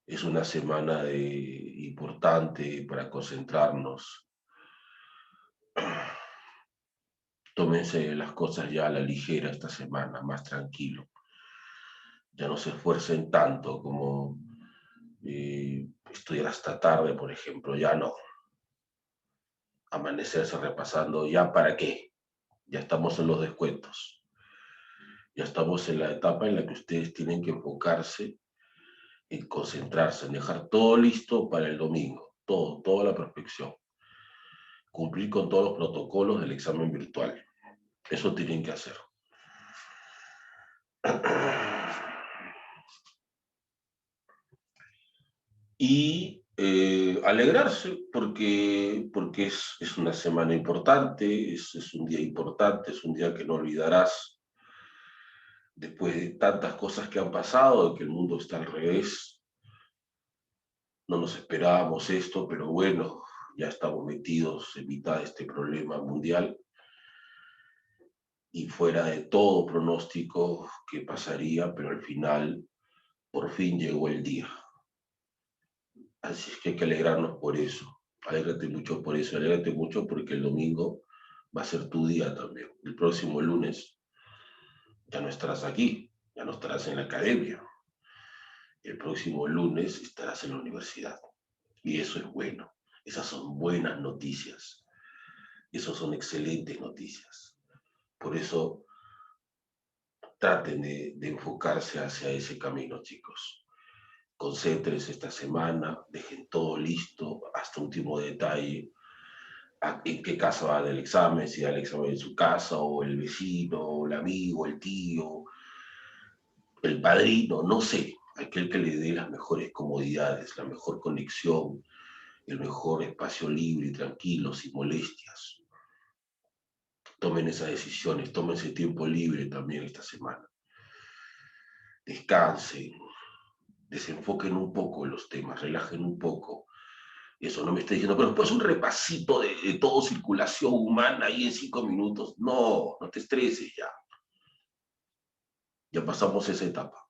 Es una semana importante para concentrarnos. Tómense las cosas ya a la ligera esta semana, más tranquilo. Ya no se esfuercen tanto como estudiar hasta tarde, por ejemplo. Ya no. Amanecerse repasando, ¿ya para qué? Ya estamos en los descuentos. Ya estamos en la etapa en la que ustedes tienen que enfocarse en concentrarse, en dejar todo listo para el domingo, todo, toda la prospección, cumplir con todos los protocolos del examen virtual. Eso tienen que hacer. Y alegrarse porque es una semana importante, es un día importante, es un día que no olvidarás después de tantas cosas que han pasado, de que el mundo está al revés. No nos esperábamos esto, pero bueno, ya estamos metidos en mitad de este problema mundial y fuera de todo pronóstico que pasaría, pero al final por fin llegó el día. Así es que hay que alegrarnos por eso. Alégrate mucho por eso, alégrate mucho porque el domingo va a ser tu día también. El próximo lunes ya no estarás aquí, ya no estarás en la academia. El próximo lunes estarás en la universidad. Y eso es bueno. Esas son buenas noticias. Esas son excelentes noticias. Por eso traten de enfocarse hacia ese camino, chicos. Concéntrense esta semana, dejen todo listo hasta último detalle, en qué casa va del examen, si da el examen en su casa, o el vecino, o el amigo, el tío, el padrino, no sé, aquel que le dé las mejores comodidades, la mejor conexión, el mejor espacio libre y tranquilo, sin molestias. Tomen esas decisiones, tómense tiempo libre también esta semana. Descansen, desenfoquen un poco los temas, relajen un poco. Eso no me está diciendo, pero pues un repasito de todo circulación humana ahí en 5 minutos. No, no te estreses ya. Ya pasamos esa etapa.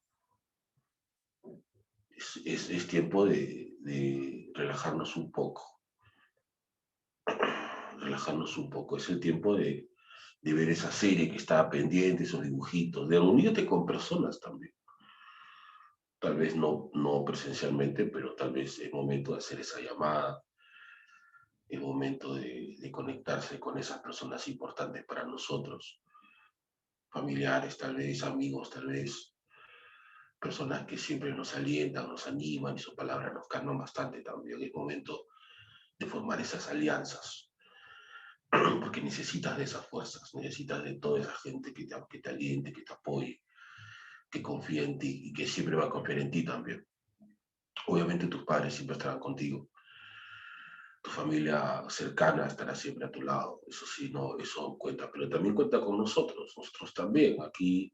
Es tiempo de relajarnos un poco. Relajarnos un poco. Es el tiempo de ver esa serie que estaba pendiente, esos dibujitos, de reunirte con personas también. Tal vez no presencialmente, pero tal vez es momento de hacer esa llamada, es momento de conectarse con esas personas importantes para nosotros, familiares, tal vez amigos, tal vez personas que siempre nos alientan, nos animan y sus palabras nos calman bastante también. Es momento de formar esas alianzas, porque necesitas de esas fuerzas, necesitas de toda esa gente que te aliente, que te apoye, que confíe en ti y que siempre va a confiar en ti también. Obviamente tus padres siempre estarán contigo, tu familia cercana estará siempre a tu lado, eso sí, no, eso cuenta, pero también cuenta con nosotros también, aquí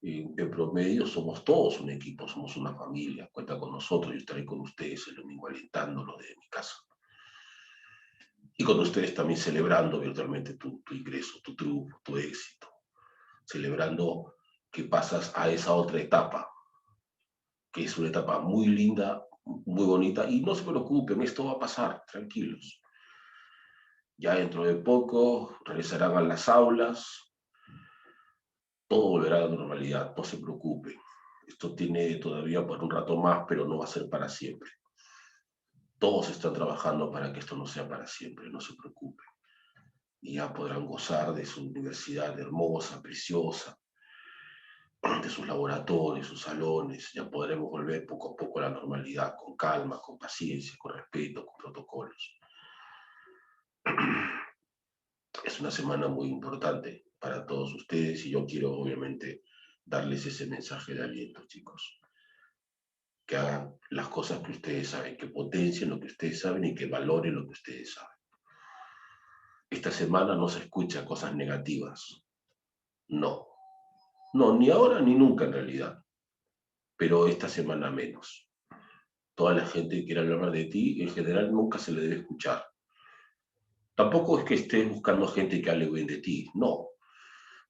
en promedio somos todos un equipo, somos una familia, cuenta con nosotros, yo estaré con ustedes el domingo alentándolos desde mi casa. Y con ustedes también celebrando virtualmente tu ingreso, tu triunfo, tu éxito, celebrando que pasas a esa otra etapa, que es una etapa muy linda, muy bonita, y no se preocupen, esto va a pasar, tranquilos. Ya dentro de poco regresarán a las aulas, todo volverá a la normalidad, no se preocupen. Esto tiene todavía por un rato más, pero no va a ser para siempre. Todos están trabajando para que esto no sea para siempre, no se preocupen. Y ya podrán gozar de su universidad hermosa, preciosa, de sus laboratorios, sus salones. Ya podremos volver poco a poco a la normalidad, con calma, con paciencia, con respeto, con protocolos. Es una semana muy importante para todos ustedes y yo quiero obviamente darles ese mensaje de aliento, chicos. Que hagan las cosas que ustedes saben, que potencien lo que ustedes saben y que valoren lo que ustedes saben. Esta semana no se escucha cosas negativas. No. No, ni ahora ni nunca en realidad. Pero esta semana menos. Toda la gente que quiere hablar de ti, en general nunca se le debe escuchar. Tampoco es que estés buscando gente que hable bien de ti. No,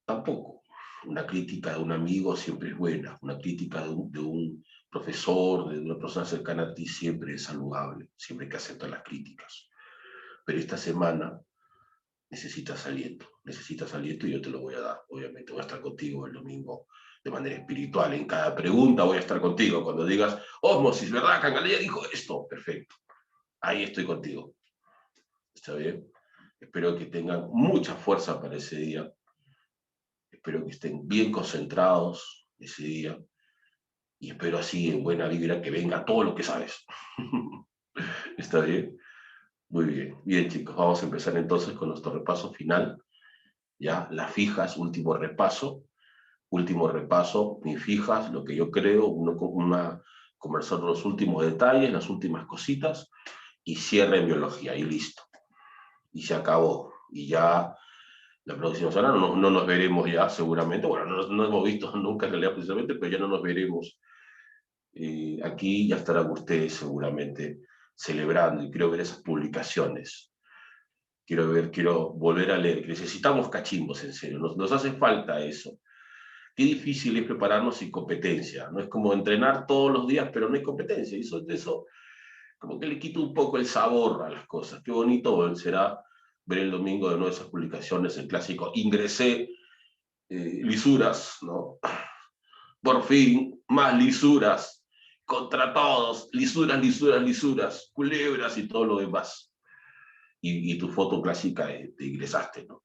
tampoco. Una crítica de un amigo siempre es buena. Una crítica de un profesor, de una persona cercana a ti, siempre es saludable, siempre hay que aceptar las críticas. Pero esta semana necesitas aliento y yo te lo voy a dar. Obviamente voy a estar contigo el domingo de manera espiritual. En cada pregunta voy a estar contigo. Cuando digas, Osmosis, ¿verdad? Cangalea dijo esto. Perfecto. Ahí estoy contigo. ¿Está bien? Espero que tengan mucha fuerza para ese día. Espero que estén bien concentrados ese día. Y espero así, en buena vibra, que venga todo lo que sabes. ¿Está bien? Muy bien. Bien, chicos, vamos a empezar entonces con nuestro repaso final. Ya, las fijas, último repaso, mis fijas, lo que yo creo, conversar los últimos detalles, las últimas cositas, y cierre en biología, y listo. Y se acabó. Y ya la próxima semana no nos veremos ya, seguramente. Bueno, no hemos visto nunca en realidad precisamente, pero ya no nos veremos. Aquí ya estarán ustedes seguramente celebrando, y quiero ver esas publicaciones. Quiero volver a leer. Necesitamos cachimbos, en serio. Nos hace falta eso. Qué difícil es prepararnos sin competencia. No es como entrenar todos los días, pero no hay competencia. Y eso como que le quita un poco el sabor a las cosas. Qué bonito será ver el domingo de nuevo esas publicaciones, el clásico ingresé, lisuras, ¿no? Por fin, más lisuras, contra todos, lisuras, culebras y todo lo demás. Y tu foto clásica te ingresaste, ¿no?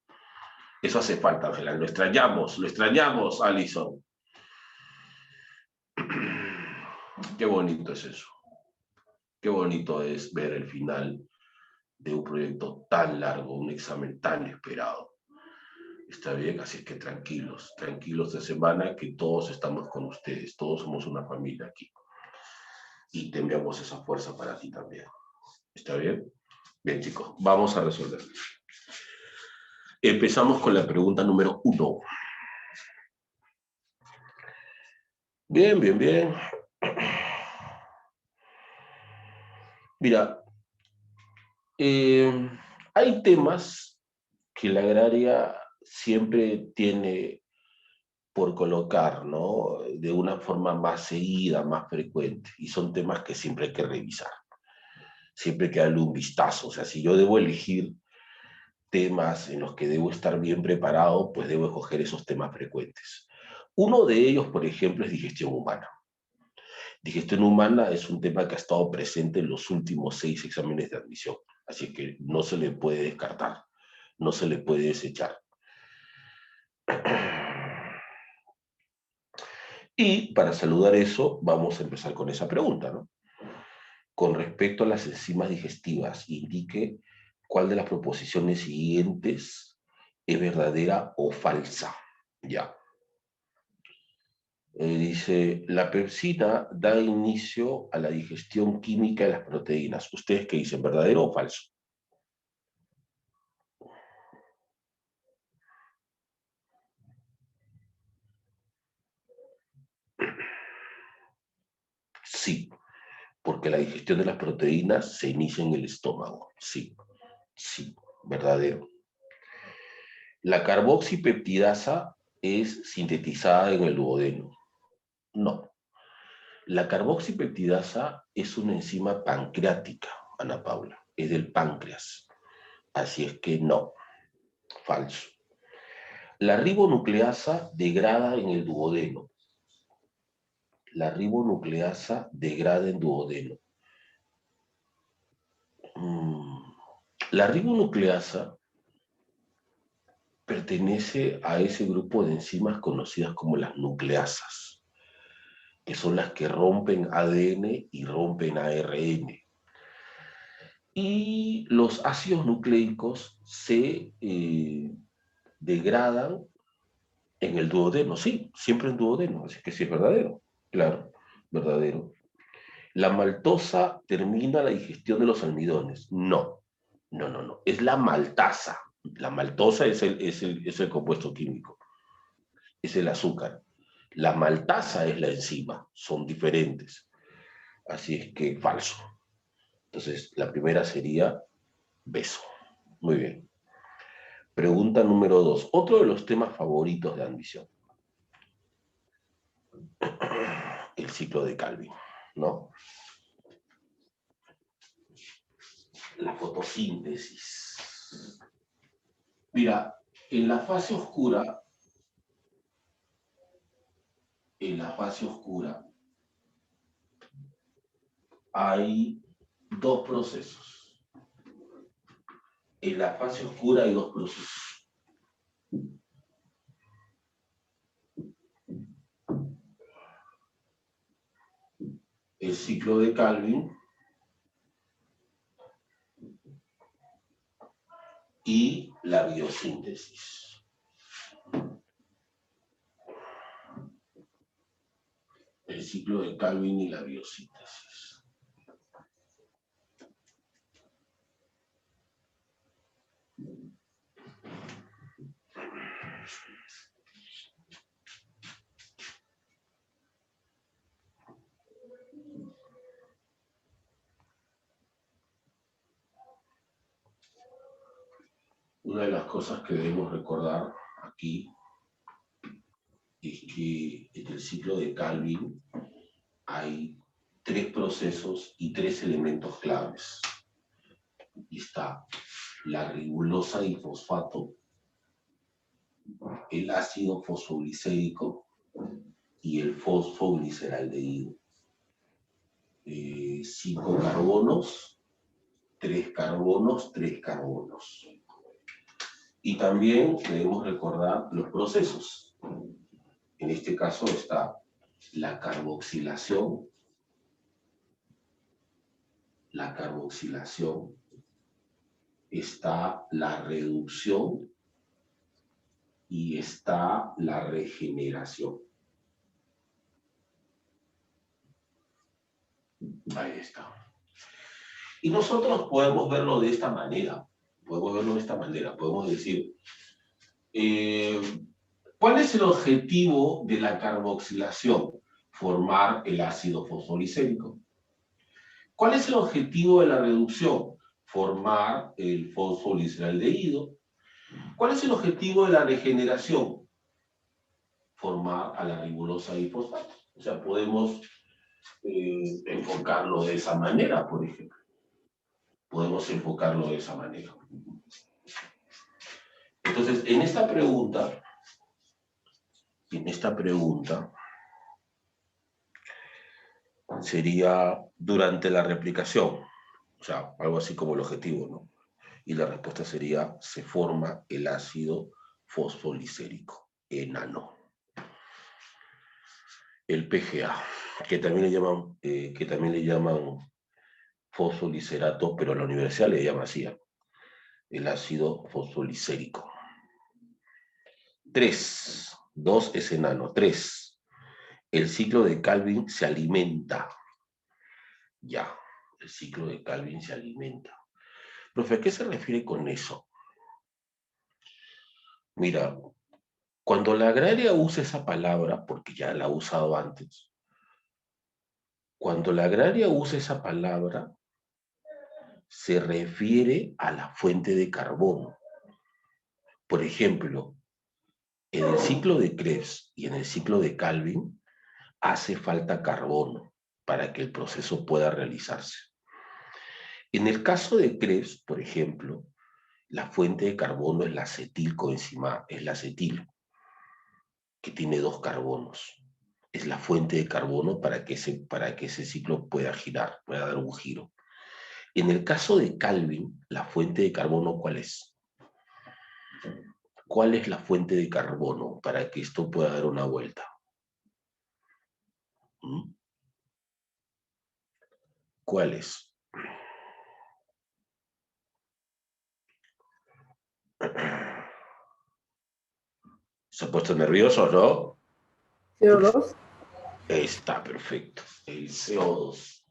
Eso hace falta, Ángela. Lo extrañamos, Alison. Qué bonito es eso. Qué bonito es ver el final de un proyecto tan largo, un examen tan esperado. Está bien, así que tranquilos de semana, que todos estamos con ustedes, todos somos una familia aquí. Y te enviamos esa fuerza para ti también. ¿Está bien? Bien, chicos, vamos a resolver. Empezamos con la pregunta número 1. Bien. Mira, hay temas que la agraria siempre tiene por colocar, ¿no? De una forma más seguida, más frecuente, y son temas que siempre hay que revisar, siempre hay que darle un vistazo. O sea, si yo debo elegir temas en los que debo estar bien preparado, pues debo escoger esos temas frecuentes. Uno de ellos, por ejemplo, es digestión humana. Digestión humana es un tema que ha estado presente en los últimos 6 exámenes de admisión, así que no se le puede descartar, no se le puede desechar. Y para saludar eso, vamos a empezar con esa pregunta, ¿no? Con respecto a las enzimas digestivas, indique cuál de las proposiciones siguientes es verdadera o falsa. Ya. Dice, la pepsina da inicio a la digestión química de las proteínas. ¿Ustedes qué dicen, verdadero o falso? Sí, porque la digestión de las proteínas se inicia en el estómago. Sí, verdadero. La carboxipeptidasa es sintetizada en el duodeno. No. La carboxipeptidasa es una enzima pancreática, Ana Paula, es del páncreas. Así es que no, falso. La ribonucleasa degrada en el duodeno. La ribonucleasa degrada en duodeno. La ribonucleasa pertenece a ese grupo de enzimas conocidas como las nucleasas, que son las que rompen ADN y rompen ARN. Y los ácidos nucleicos se degradan en el duodeno, sí, siempre en duodeno, así que sí es verdadero, claro, verdadero. ¿La maltosa termina la digestión de los almidones? No, es la maltasa. La maltosa es el compuesto químico, es el azúcar. La maltasa es la enzima, son diferentes. Así es que falso. Entonces, la primera sería beso. Muy bien. Pregunta número 2. Otro de los temas favoritos de admisión. el ciclo de Calvin, ¿no? La fotosíntesis. Mira, en la fase oscura, hay dos procesos. En la fase oscura hay dos procesos. El ciclo de Calvin y la biosíntesis. El ciclo de Calvin y la biosíntesis. Una de las cosas que debemos recordar aquí es que en el ciclo de Calvin hay tres procesos y tres elementos claves. Y está la ribulosa y fosfato, el ácido fosfoglicérico y el fosfogliceraldehído. 5 carbonos, 3 carbonos, 3 carbonos. Y también debemos recordar los procesos. En este caso está la carboxilación, está la reducción y está la regeneración. Ahí está. Y nosotros podemos verlo de esta manera. Podemos decir, ¿cuál es el objetivo de la carboxilación? Formar el ácido fosfolicérico. ¿Cuál es el objetivo de la reducción? Formar el fosfogliceraldehído. ¿Cuál es el objetivo de la regeneración? Formar a la ribulosa y fosfato. O sea, podemos enfocarlo de esa manera, por ejemplo. Podemos enfocarlo de esa manera. Entonces, en esta pregunta, sería durante la replicación, o sea, algo así como el objetivo, ¿no? Y la respuesta sería, se forma el ácido fosfolicérico enano. El PGA, que también le llaman fosfolicerato, pero a la universidad le llama así, el ácido fosfolicérico. 3, 2 es enano. 3, el ciclo de Calvin se alimenta. Ya, el ciclo de Calvin se alimenta. Profe, ¿a qué se refiere con eso? Mira, cuando la agraria usa esa palabra, porque ya la ha usado antes, cuando la agraria usa esa palabra, se refiere a la fuente de carbono. Por ejemplo, en el ciclo de Krebs y en el ciclo de Calvin, hace falta carbono para que el proceso pueda realizarse. En el caso de Krebs, por ejemplo, la fuente de carbono es la acetilcoenzima, es la acetil, que tiene 2 carbonos. Es la fuente de carbono para que ese ciclo pueda girar, pueda dar un giro. En el caso de Calvin, la fuente de carbono, ¿cuál es? ¿Cuál es la fuente de carbono para que esto pueda dar una vuelta? ¿Mm? ¿Cuál es? ¿Se ha puesto nervioso, no? CO2. Está perfecto. El CO2.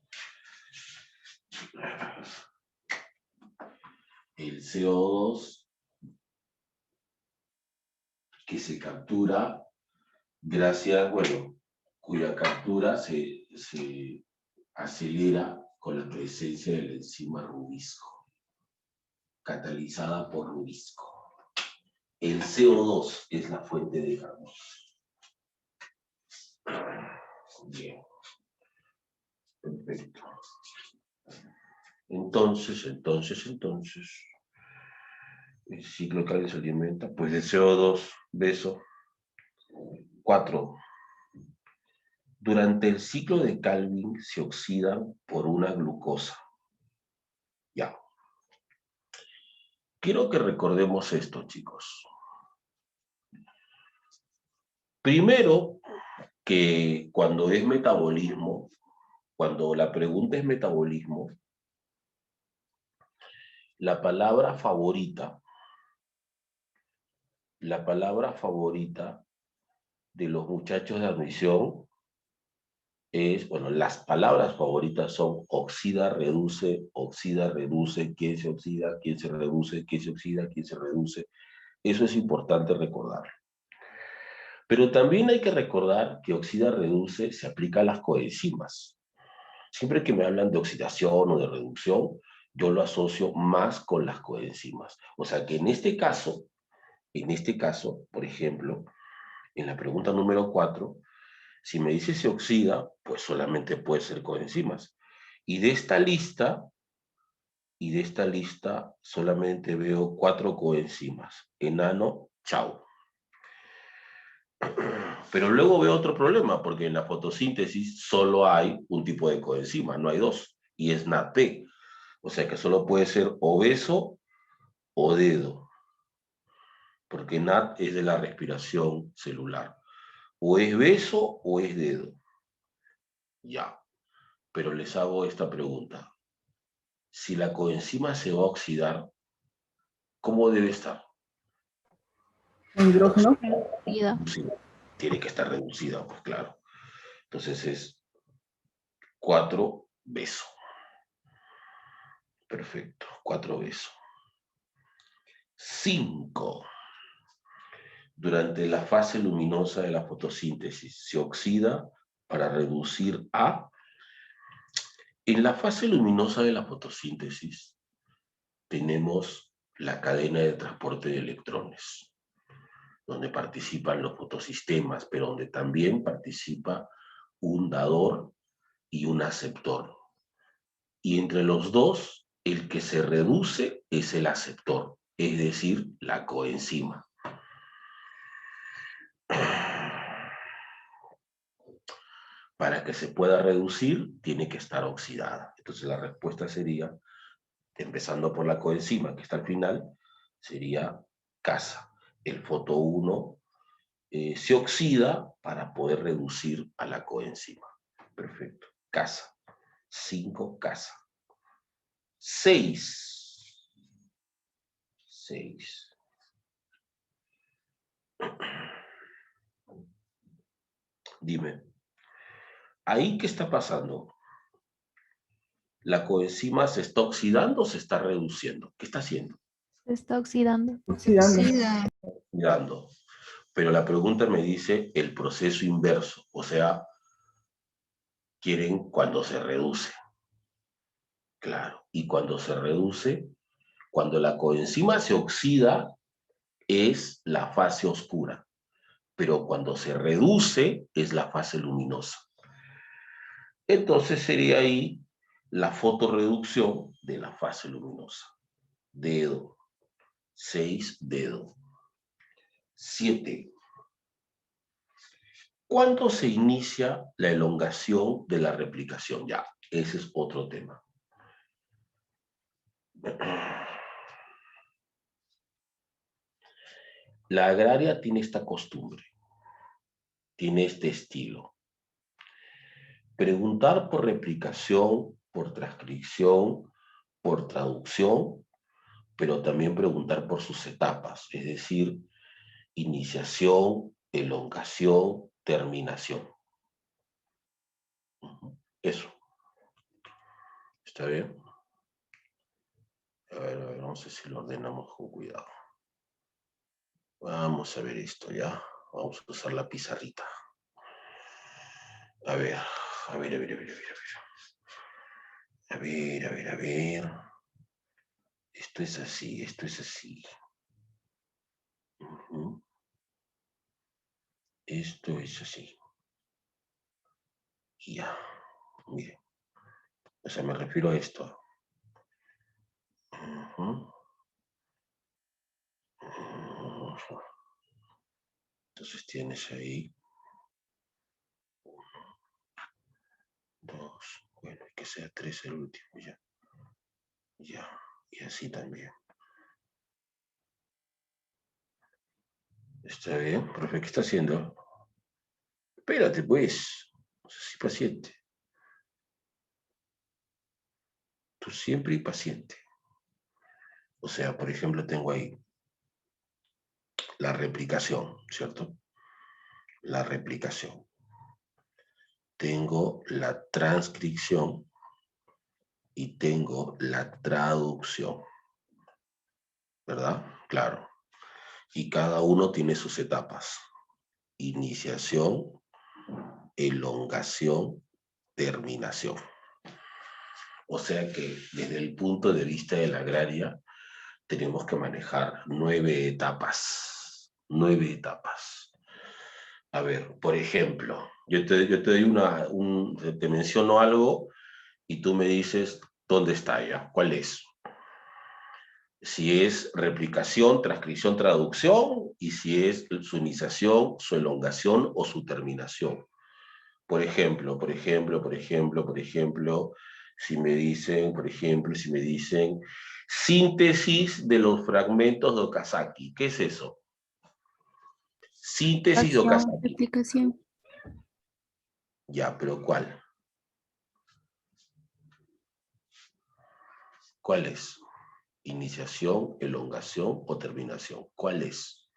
El CO2 que se captura gracias, cuya captura se acelera con la presencia de la enzima rubisco, catalizada por rubisco. El CO2 es la fuente de carbono. Bien. Perfecto. Entonces, el ciclo de Calvin se alimenta, pues de CO2, beso. 4. Durante el ciclo de Calvin se oxidan por una glucosa. Ya. Quiero que recordemos esto, chicos. Primero, que cuando es metabolismo, cuando la pregunta es metabolismo, la palabra favorita de los muchachos de admisión es, bueno, las palabras favoritas son oxida, reduce, quién se oxida, quién se reduce, quién se oxida, quién se reduce. Eso es importante recordarlo. Pero también hay que recordar que oxida, reduce se aplica a las coenzimas. Siempre que me hablan de oxidación o de reducción, yo lo asocio más con las coenzimas. O sea que en este caso, por ejemplo, en la pregunta número 4, si me dice se oxida, pues solamente puede ser coenzimas. Y de esta lista, solamente veo 4 coenzimas. Enano, chau. Pero luego veo otro problema, porque en la fotosíntesis solo hay un tipo de coenzima, no hay dos, y es NAT. O sea que solo puede ser o beso o dedo, porque NAT es de la respiración celular. O es beso o es dedo. Ya, pero les hago esta pregunta. Si la coenzima se va a oxidar, ¿cómo debe estar? ¿Un hidrógeno? Sí, tiene que estar reducida, pues claro. Entonces es 4 beso. Perfecto, 4 beso. 5. Durante la fase luminosa de la fotosíntesis se oxida para reducir a... En la fase luminosa de la fotosíntesis tenemos la cadena de transporte de electrones, donde participan los fotosistemas, pero donde también participa un dador y un aceptor. Y entre los dos, el que se reduce es el aceptor, es decir, la coenzima. Para que se pueda reducir, tiene que estar oxidada. Entonces la respuesta sería, empezando por la coenzima, que está al final, sería casa. El foto 1 se oxida para poder reducir a la coenzima. Perfecto. Casa. 5, casa. 6. 6. Dime, ¿ahí qué está pasando? ¿La coenzima se está oxidando o se está reduciendo? ¿Qué está haciendo? Se está oxidando. Oxidando. Oxidando. Pero la pregunta me dice el proceso inverso, o sea, quieren cuando se reduce. Claro, y cuando se reduce, cuando la coenzima se oxida, es la fase oscura, pero cuando se reduce, es la fase luminosa. Entonces sería ahí la fotorreducción de la fase luminosa. Dedo. 6, dedo. 7. ¿Cuándo se inicia la elongación de la replicación? Ya, ese es otro tema. La agraria tiene esta costumbre, tiene este estilo. Preguntar por replicación, por transcripción, por traducción, pero también preguntar por sus etapas, es decir, iniciación, elongación, terminación. Eso. ¿Está bien? A ver, vamos a ver si lo ordenamos con cuidado. Vamos a ver esto ya. Vamos a usar la pizarrita. A ver. A ver. Esto es así, esto es así. Esto es así. Y ya, miren. O sea, me refiero a esto. Ujú. Entonces tienes ahí 2, bueno, que sea 3 el último, ya. Ya, y así también. Está bien, profe, ¿qué está haciendo? Espérate, pues. No sé si paciente. Tú siempre y paciente. O sea, por ejemplo, tengo ahí la replicación, ¿cierto? La replicación. Tengo la transcripción y tengo la traducción, ¿verdad? Claro. Y cada uno tiene sus etapas. Iniciación, elongación, terminación. O sea que desde el punto de vista de la agraria, tenemos que manejar 9 etapas. 9 etapas. A ver, por ejemplo, yo te doy te menciono algo y tú me dices dónde está ya, cuál es. Si es replicación, transcripción, traducción, y si es su iniciación, su elongación o su terminación. Por ejemplo, si me dicen, síntesis de los fragmentos de Okazaki. ¿Qué es eso? Síntesis de Acción, Okazaki. replicación. Ya, pero ¿cuál? ¿Cuál es? Iniciación, elongación o terminación. ¿Cuál es?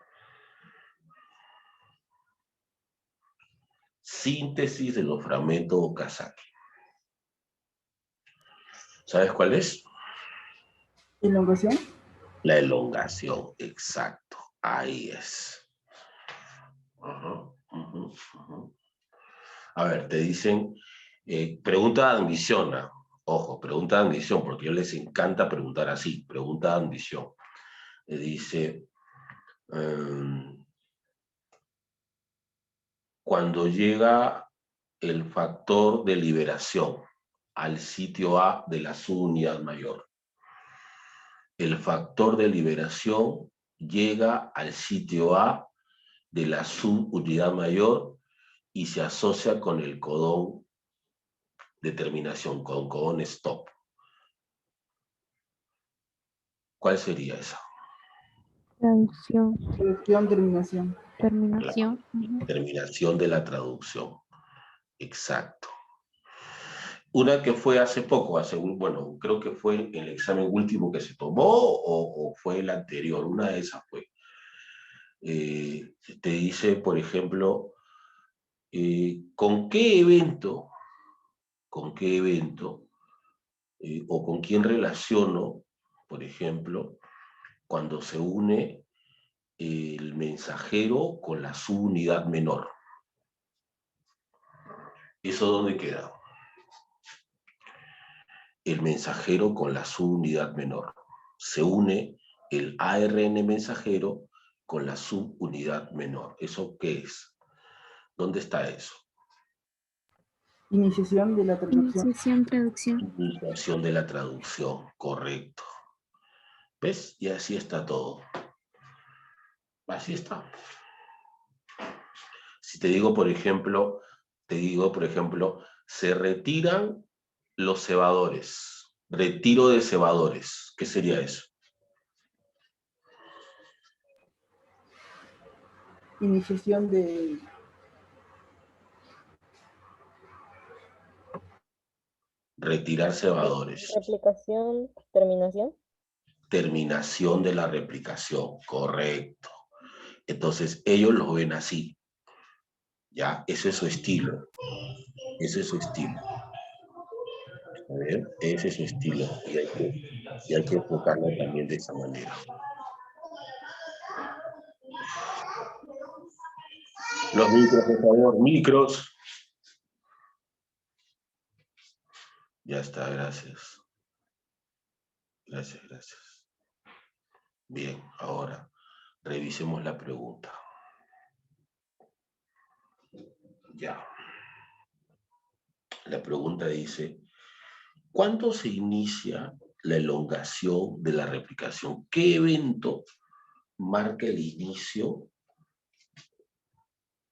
Síntesis de los fragmentos de Okazaki. ¿Sabes cuál es? Elongación. La elongación, exacto. Ahí es. Ajá, ujú, ujú. A ver, te dicen, pregunta de ambición. Ojo, pregunta de ambición, porque a ellos les encanta preguntar así, pregunta de ambición. Le dice, cuando llega el factor de liberación al sitio A de la subunidad mayor, el factor de liberación llega al sitio A de la subunidad mayor y se asocia con el codón de terminación, con codón stop. ¿Cuál sería esa? Traducción, Traducción, terminación. La terminación. terminación de la traducción. Exacto. Una que fue hace poco, bueno, creo que fue el examen último que se tomó o fue el anterior, una de esas fue. Te dice, por ejemplo, con qué evento o con quién relaciono, por ejemplo, cuando se une el mensajero con la subunidad menor. ¿Eso dónde queda? El mensajero con la subunidad menor. Se une el ARN mensajero con la subunidad menor. ¿Eso qué es? ¿Dónde está eso? Iniciación de la traducción. Iniciación, traducción. Iniciación de la traducción, correcto. ¿Ves? Y así está todo. Así está. Si te digo, por ejemplo, se retiran los cebadores. Retiro de cebadores. ¿Qué sería eso? Iniciación de Retirar cebadores. Replicación, terminación. Terminación de la replicación, correcto. Entonces, ellos lo ven así. ¿Ya? Ese es su estilo. Ese es su estilo. ¿Está bien? Ese es su estilo. Y hay que enfocarlo también de esa manera. Los micros, por favor, micros. Ya está, gracias. Gracias, gracias. Bien, ahora revisemos la pregunta. Ya. La pregunta dice, ¿Cuándo se inicia la elongación de la replicación? ¿Qué evento marca el inicio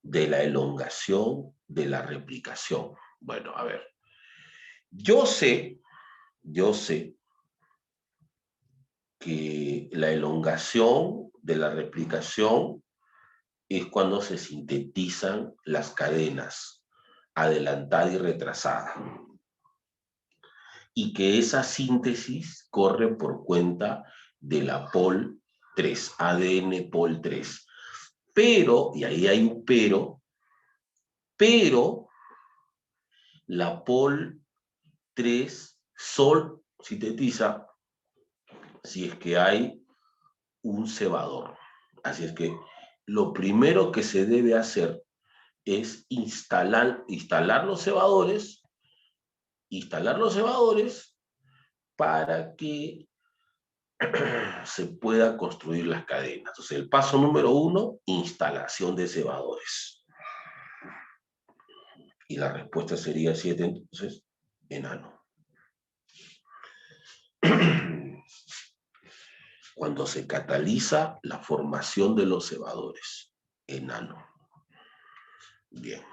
de la elongación de la replicación? Bueno, a ver. Yo sé que la elongación de la replicación es cuando se sintetizan las cadenas adelantada y retrasada, y que esa síntesis corre por cuenta de la pol 3, ADN pol 3. Pero, y ahí hay un pero la pol 3 sol sintetiza si es que hay un cebador. Así es que lo primero que se debe hacer es instalar los cebadores para que se pueda construir las cadenas. Entonces, el paso número 1, instalación de cebadores. Y la respuesta sería 7, entonces, enano. Cuando se cataliza la formación de los cebadores, enano. Bien.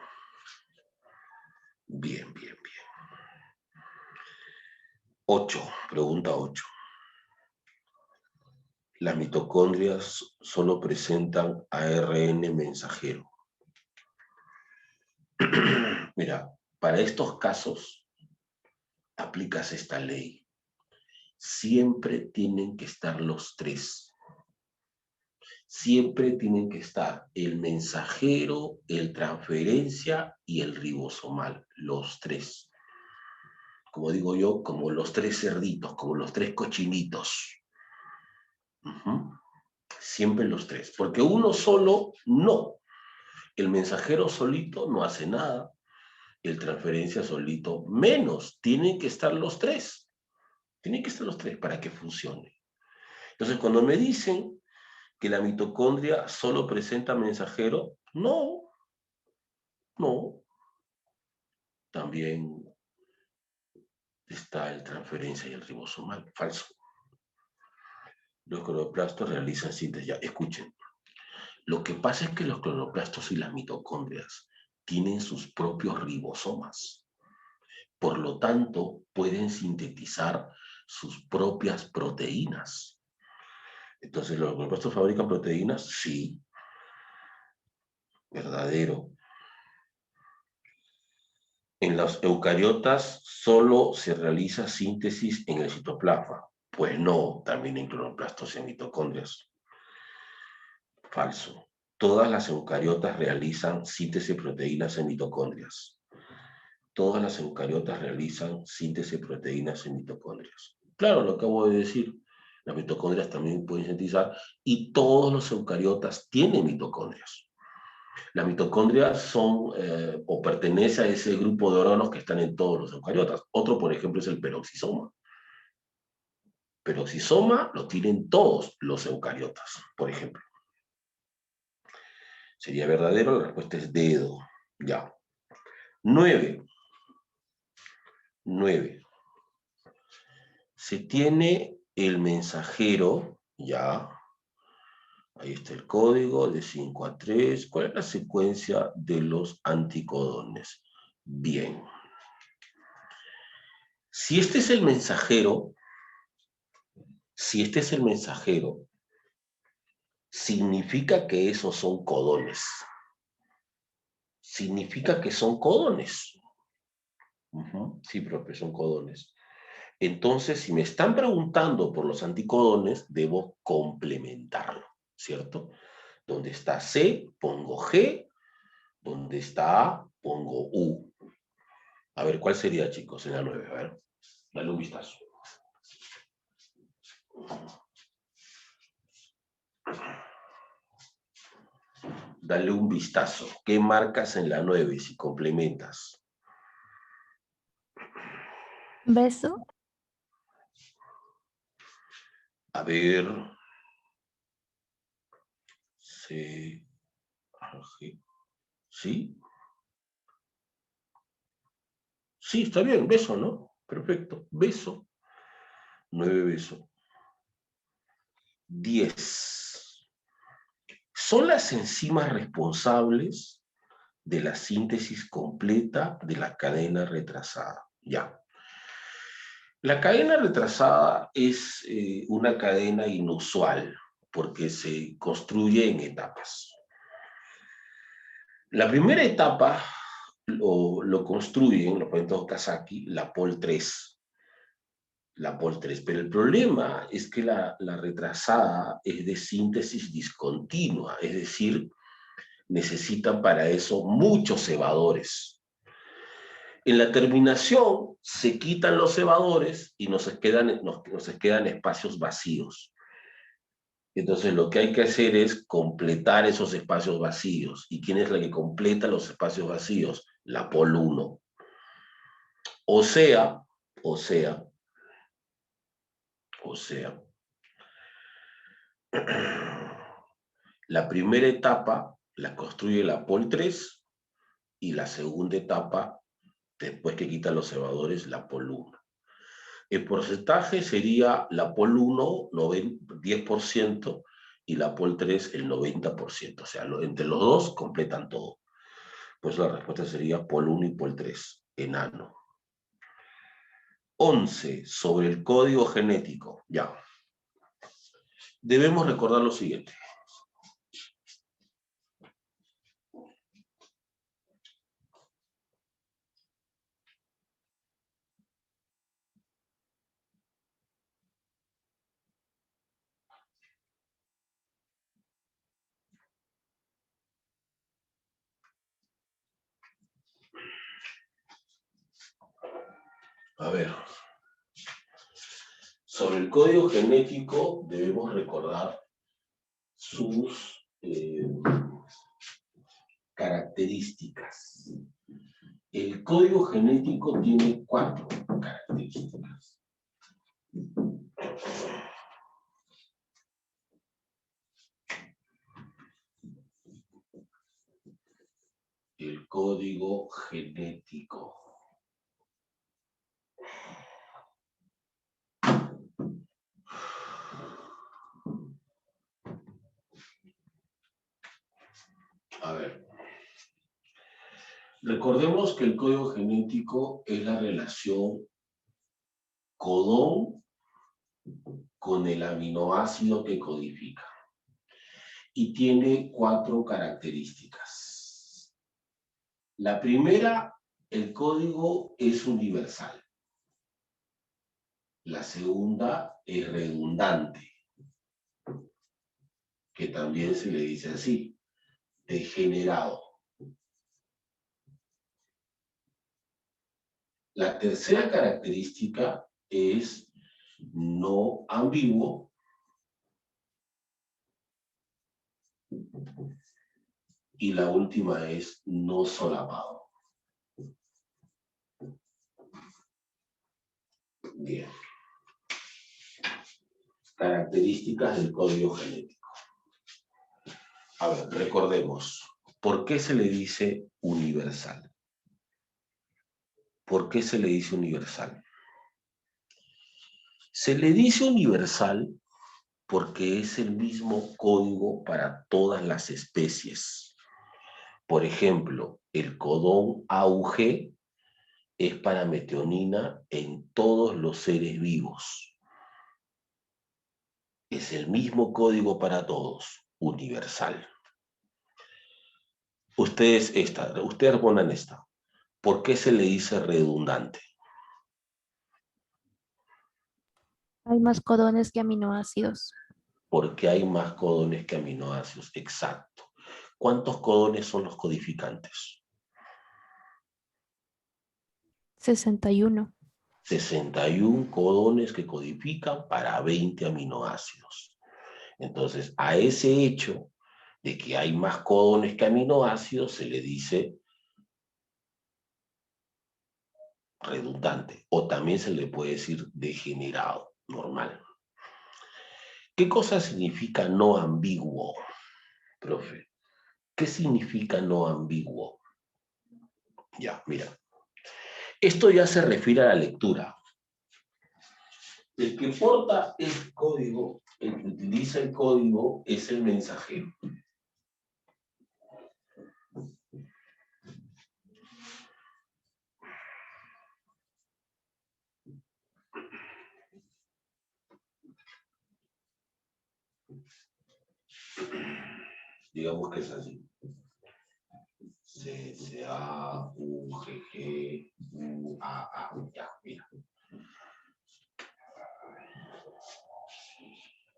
Bien, bien, bien. 8, pregunta 8. Las mitocondrias solo presentan ARN mensajero. Mira, para estos casos aplicas esta ley. Siempre tienen que estar los tres. Siempre tienen que estar el mensajero, el transferencia y el ribosomal, los tres. Como digo yo, como los tres cerditos, como los tres cochinitos. Siempre los tres, porque uno solo no. El mensajero solito no hace nada, el transferencia solito menos. Tienen que estar los tres. Tienen que estar los tres para que funcione. Entonces, cuando me dicen que la mitocondria solo presenta mensajero, no. También está el transferencia y el ribosomal. Falso. Los cloroplastos realizan síntesis. Ya, escuchen. Lo que pasa es que los cloroplastos y las mitocondrias tienen sus propios ribosomas. Por lo tanto, pueden sintetizar sus propias proteínas. Entonces, ¿los cloroplastos fabrican proteínas? Sí. Verdadero. En los eucariotas solo se realiza síntesis en el citoplasma. Pues no, también en cloroplastos y en mitocondrias. Falso. Todas las eucariotas realizan síntesis de proteínas en mitocondrias. Todas las eucariotas realizan síntesis de proteínas en mitocondrias. Claro, lo acabo de decir. Las mitocondrias también pueden sintetizar y todos los eucariotas tienen mitocondrias. Las mitocondrias son o pertenece a ese grupo de órganos que están en todos los eucariotas. Otro, por ejemplo, es el peroxisoma. Peroxisoma lo tienen todos los eucariotas, por ejemplo. ¿Sería verdadero? La respuesta es dedo. Ya. 9. Se tiene el mensajero, ya. Ahí está el código de 5 a 3. ¿Cuál es la secuencia de los anticodones? Bien. Si este es el mensajero, significa que esos son codones. Significa que son codones. Sí, profe, son codones. Entonces, si me están preguntando por los anticodones, debo complementarlo, ¿cierto? Donde está C, pongo G. Donde está A, pongo U. A ver, ¿cuál sería, chicos, en la 9? A ver, dale un vistazo. Dale un vistazo. ¿Qué marcas en la 9 si complementas? Beso. A ver. C, G. ¿Sí? Sí, está bien, beso, ¿no? Perfecto. Beso. 9 beso. 10. Son las enzimas responsables de la síntesis completa de la cadena retrasada. Ya. La cadena retrasada es una cadena inusual porque se construye en etapas. La primera etapa lo construyen, lo cuenta Okazaki, la Pol 3. La Pol 3, pero el problema es que la retrasada es de síntesis discontinua, es decir, necesitan para eso muchos cebadores. En la terminación se quitan los cebadores y nos quedan espacios vacíos. Entonces lo que hay que hacer es completar esos espacios vacíos. ¿Y quién es la que completa los espacios vacíos? La Pol 1. O sea, la primera etapa la construye la Pol 3 y la segunda etapa, después que quita los cebadores, la Pol 1. El porcentaje sería la Pol 1, 10%, y la Pol 3, el 90%. O sea, entre los dos completan todo. Pues la respuesta sería Pol 1 y Pol 3, enano. 11. Sobre el código genético. Ya. Debemos recordar lo siguiente. A ver. Sobre el código genético debemos recordar sus características. El código genético tiene 4 características. El código genético. A ver. Recordemos que el código genético es la relación codón con el aminoácido que codifica. Y tiene 4 características. La primera, el código es universal. La segunda es redundante, que también se le dice así, degenerado. La tercera característica es no ambiguo. Y la última es no solapado. Bien. Características del código genético. A ver, recordemos. ¿Por qué se le dice universal? ¿Por qué se le dice universal? Se le dice universal porque es el mismo código para todas las especies. Por ejemplo, el codón AUG es para metionina en todos los seres vivos. Es el mismo código para todos, universal. Ustedes respondan esta. ¿Por qué se le dice redundante? Hay más codones que aminoácidos. Porque hay más codones que aminoácidos. Exacto. ¿Cuántos codones son los codificantes? 61. 61 codones que codifican para 20 aminoácidos. Entonces, a ese hecho de que hay más codones que aminoácidos se le dice redundante, o también se le puede decir degenerado, normal. ¿Qué cosa significa no ambiguo, profe? ¿Qué significa no ambiguo? Ya, mira. Esto ya se refiere a la lectura. El que porta el código, el que utiliza el código, es el mensajero. Digamos que es así. C, A, U, G, G, U, A, ya, mira.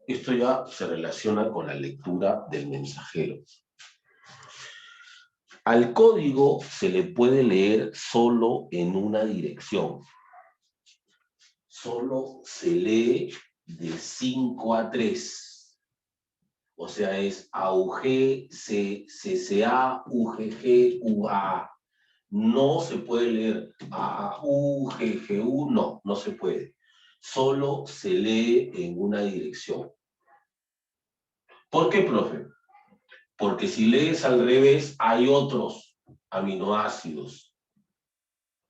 Esto ya se relaciona con la lectura del mensajero. Al código se le puede leer solo en una dirección. Solo se lee de 5 a 3. O sea, es AUG, CCA, UGG, UA. No se puede leer AU, GGU, no se puede. Solo se lee en una dirección. ¿Por qué, profe? Porque si lees al revés, hay otros aminoácidos.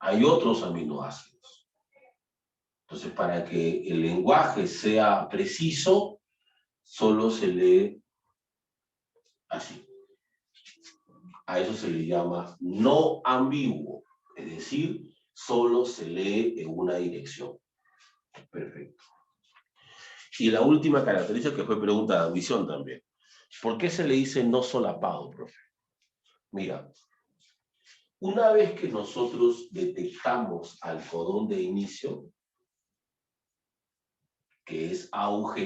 Hay otros aminoácidos. Entonces, para que el lenguaje sea preciso, solo se lee así. A eso se le llama no ambiguo. Es decir, solo se lee en una dirección. Perfecto. Y la última característica que fue pregunta de audición también. ¿Por qué se le dice no solapado, profe? Mira, una vez que nosotros detectamos al codón de inicio, que es AUG,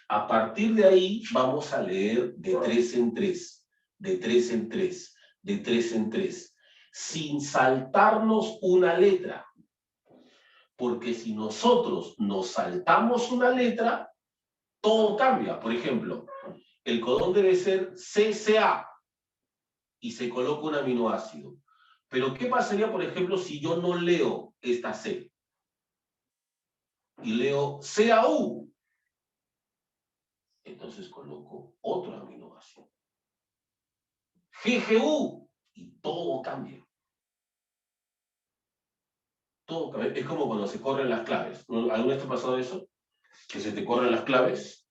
a partir de ahí vamos a leer de 3 en 3, de 3 en 3, de 3 en 3, sin saltarnos una letra. Porque si nosotros nos saltamos una letra, todo cambia. Por ejemplo, el codón debe ser CCA y se coloca un aminoácido. Pero ¿qué pasaría, por ejemplo, si yo no leo esta C? Y leo CAU. Entonces coloco otro aminoácido. GGU. Y todo cambia. Todo cambia. Es como cuando se corren las claves. ¿Alguna vez te ha pasado eso? Que se te corren las claves.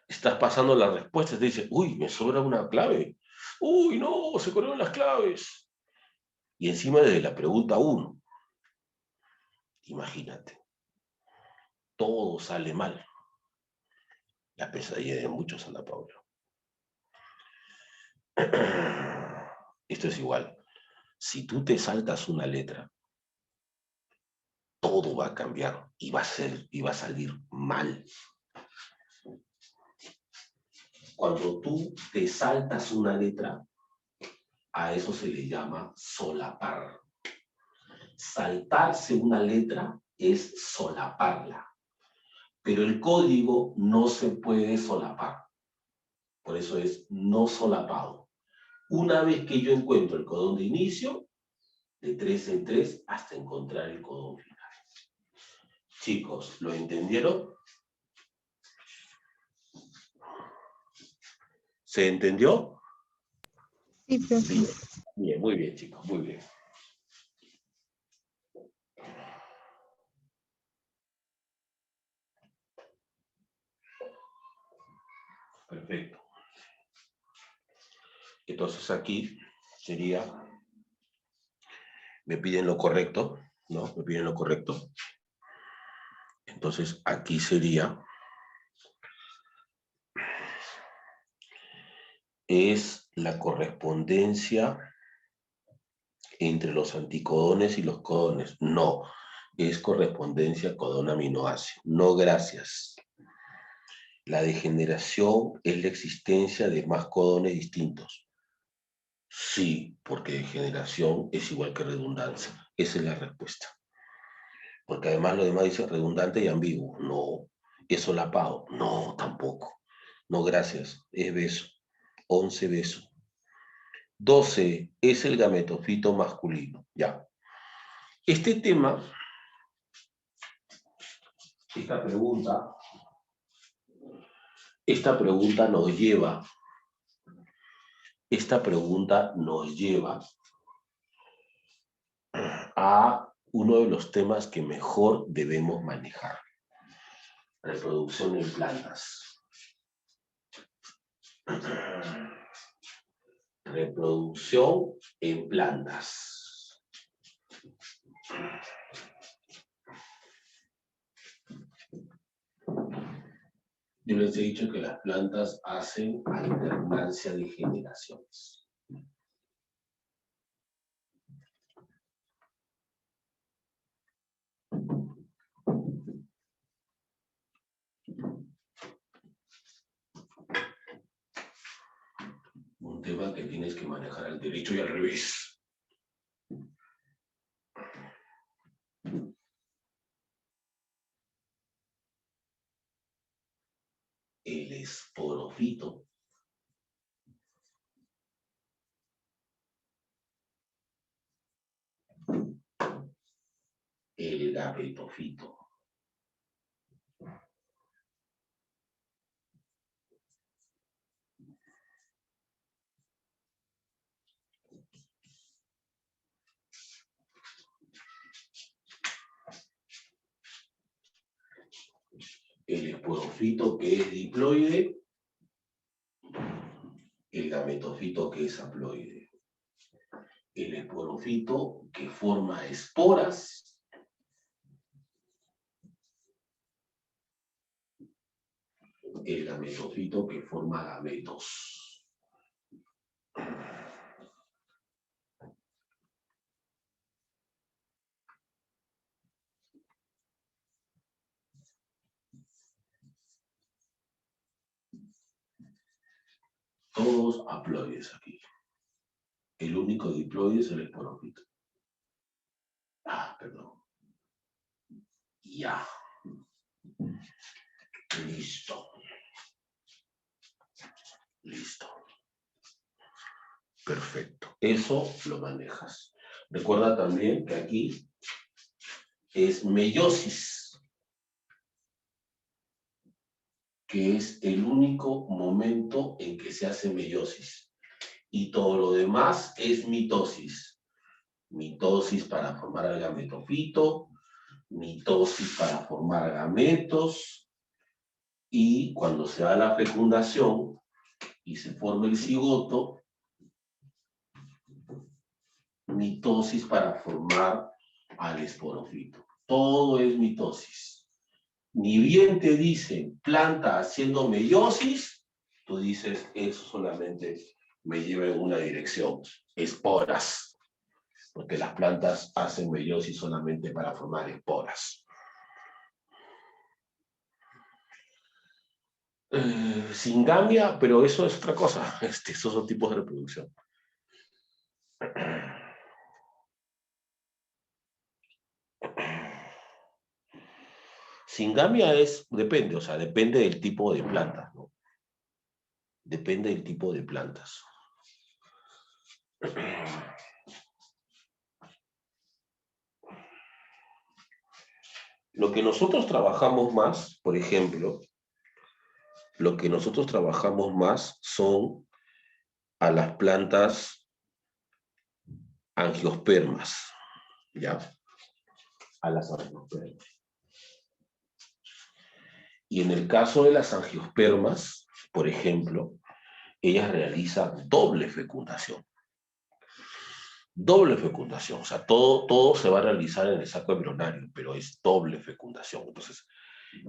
Estás pasando las respuestas, te dice, uy, me sobra una clave. Uy, no, se corrieron las claves. Y encima de la pregunta 1. Imagínate. Todo sale mal. La pesadilla de muchos, Ana Paula. Esto es igual. Si tú te saltas una letra, todo va a cambiar y va a salir mal. Cuando tú te saltas una letra, a eso se le llama solapar. Saltarse una letra es solaparla. Pero el código no se puede solapar. Por eso es no solapado. Una vez que yo encuentro el codón de inicio, de 3 en 3 hasta encontrar el codón final. Chicos, ¿lo entendieron? ¿Se entendió? Sí, profe. Bien, bien, muy bien, chicos, muy bien. Perfecto. Entonces aquí sería, me piden lo correcto, ¿no? Me piden lo correcto. Entonces aquí sería, es la correspondencia entre los anticodones y los codones. No, es correspondencia codón-aminoácido. No, gracias. La degeneración es la existencia de más codones distintos. Sí, porque degeneración es igual que redundancia. Esa es la respuesta. Porque además lo demás dice redundante y ambiguo. No. ¿Es solapado? No, tampoco. No, gracias. Es beso. 11 beso. 12 es el gametofito masculino. Ya. Este tema, esta pregunta nos lleva esta pregunta nos lleva a uno de los temas que mejor debemos manejar. Reproducción en plantas. Reproducción en plantas. Yo les he dicho que las plantas hacen alternancia de generaciones. Un tema que tienes que manejar al derecho y al revés. El esporofito el gametofito. El esporofito que es diploide, el gametofito que es haploide. El esporofito que forma esporas, el gametofito que forma gametos. Todos haploides aquí. El único diploide es el esporofito. Perdón. Ya. Listo. Listo. Perfecto. Eso lo manejas. Recuerda también que aquí es meiosis, que es el único momento en que se hace meiosis. Y todo lo demás es mitosis. Mitosis para formar el gametofito, mitosis para formar gametos, y cuando se da la fecundación y se forma el cigoto, mitosis para formar al esporofito. Todo es mitosis. Ni bien te dicen planta haciendo meiosis, tú dices, eso solamente me lleva en una dirección, esporas, porque las plantas hacen meiosis solamente para formar esporas. Singamia, pero eso es otra cosa, esos son tipos de reproducción. Singamia depende, o sea, depende del tipo de plantas, ¿no? Depende del tipo de plantas. Lo que nosotros trabajamos más, por ejemplo, lo que nosotros trabajamos más son a las plantas angiospermas, ¿ya? A las angiospermas. Y en el caso de las angiospermas, por ejemplo, ellas realizan doble fecundación. Doble fecundación, o sea, todo se va a realizar en el saco embrionario, pero es doble fecundación. Entonces,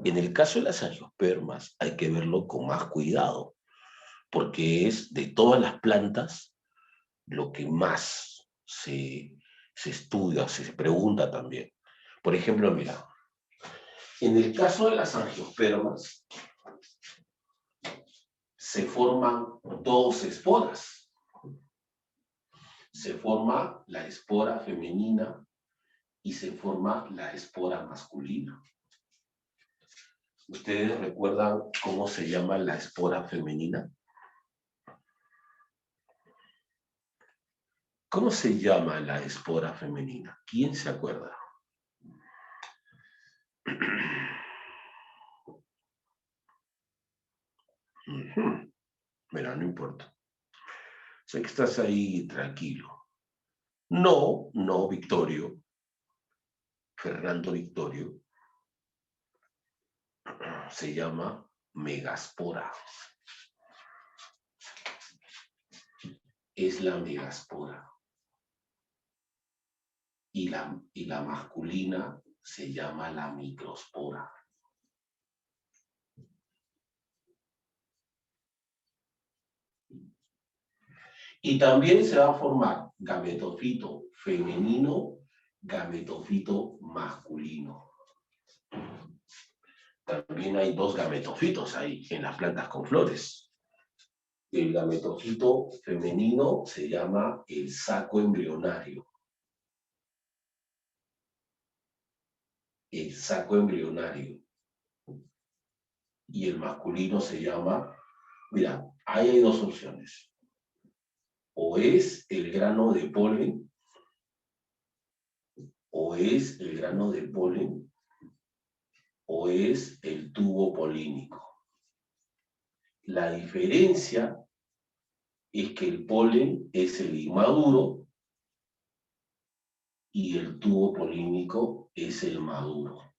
en el caso de las angiospermas hay que verlo con más cuidado, porque es de todas las plantas lo que más se estudia, se pregunta también. Por ejemplo, mira, en el caso de las angiospermas se forman dos esporas. Se forma la espora femenina y se forma la espora masculina. ¿Ustedes recuerdan cómo se llama la espora femenina? ¿Cómo se llama la espora femenina? ¿Quién se acuerda? Mira, no importa. Sé que estás ahí tranquilo. No, no, Victorio. Fernando Victorio. Se llama megaspora. Es la megaspora. Y la masculina se llama la microspora. Y también se va a formar gametofito femenino, gametofito masculino. También hay dos gametofitos ahí en las plantas con flores. El gametofito femenino se llama el saco embrionario. El saco embrionario. Y el masculino se llama, mira, ahí hay dos opciones. O es el grano de polen, o es el grano de polen, o es el tubo polínico. La diferencia es que el polen es el inmaduro y el tubo polínico es el maduro.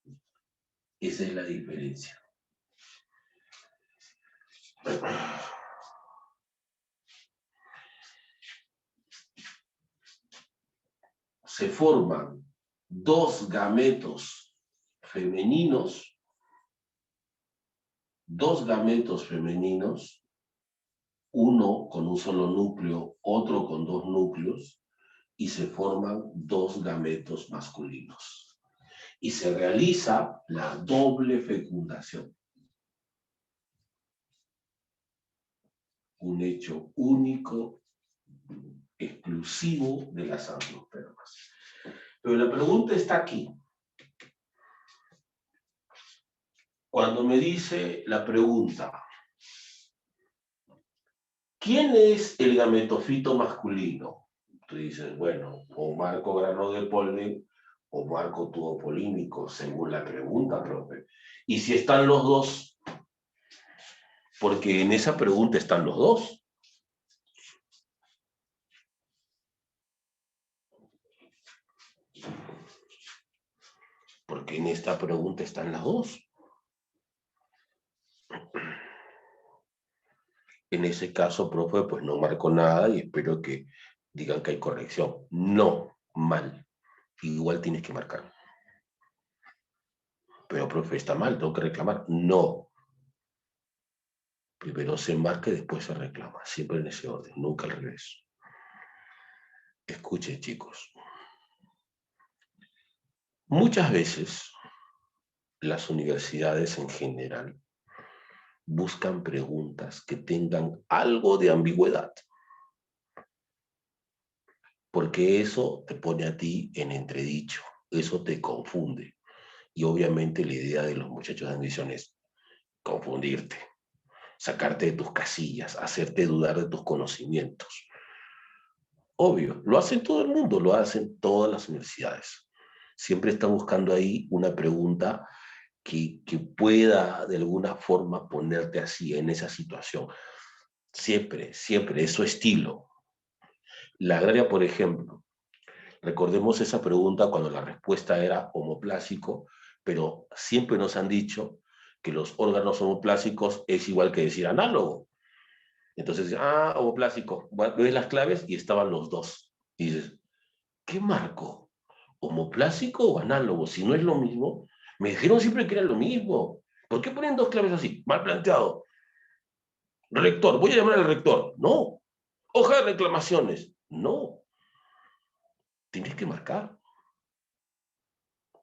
Esa es la diferencia. Se forman dos gametos femeninos, uno con un solo núcleo, otro con dos núcleos, y se forman dos gametos masculinos. Y se realiza la doble fecundación. Un hecho único, exclusivo de las angiospermas. Pero la pregunta está aquí. Cuando me dice la pregunta, ¿quién es el gametofito masculino? Tú dices, bueno, o marco grano de polen o marco tubo polínico, según la pregunta, profe. ¿Y si están los dos? Porque en esa pregunta están los dos. Porque en esta pregunta están las dos. En ese caso, profe, pues no marco nada y espero que digan que hay corrección. No, mal. Igual tienes que marcar. Pero, profe, está mal, tengo que reclamar. No. Primero se marca y después se reclama. Siempre en ese orden, nunca al revés. Escuchen, chicos. Muchas veces las universidades en general buscan preguntas que tengan algo de ambigüedad. Porque eso te pone a ti en entredicho, eso te confunde. Y obviamente la idea de los muchachos de admisión es confundirte, sacarte de tus casillas, hacerte dudar de tus conocimientos. Obvio, lo hace todo el mundo, lo hacen todas las universidades. Siempre están buscando ahí una pregunta que pueda de alguna forma ponerte así, en esa situación. Siempre, siempre, es su estilo. La agraria, por ejemplo, recordemos esa pregunta cuando la respuesta era homoplásico, pero siempre nos han dicho que los órganos homoplásicos es igual que decir análogo. Entonces, homoplásico, ves las claves y estaban los dos. Y dices, ¿qué marco? ¿Homoplásico o análogo? Si no es lo mismo, me dijeron siempre que era lo mismo. ¿Por qué ponen dos claves así? Mal planteado. Rector, voy a llamar al rector. No. Hoja de reclamaciones. No. Tienes que marcar.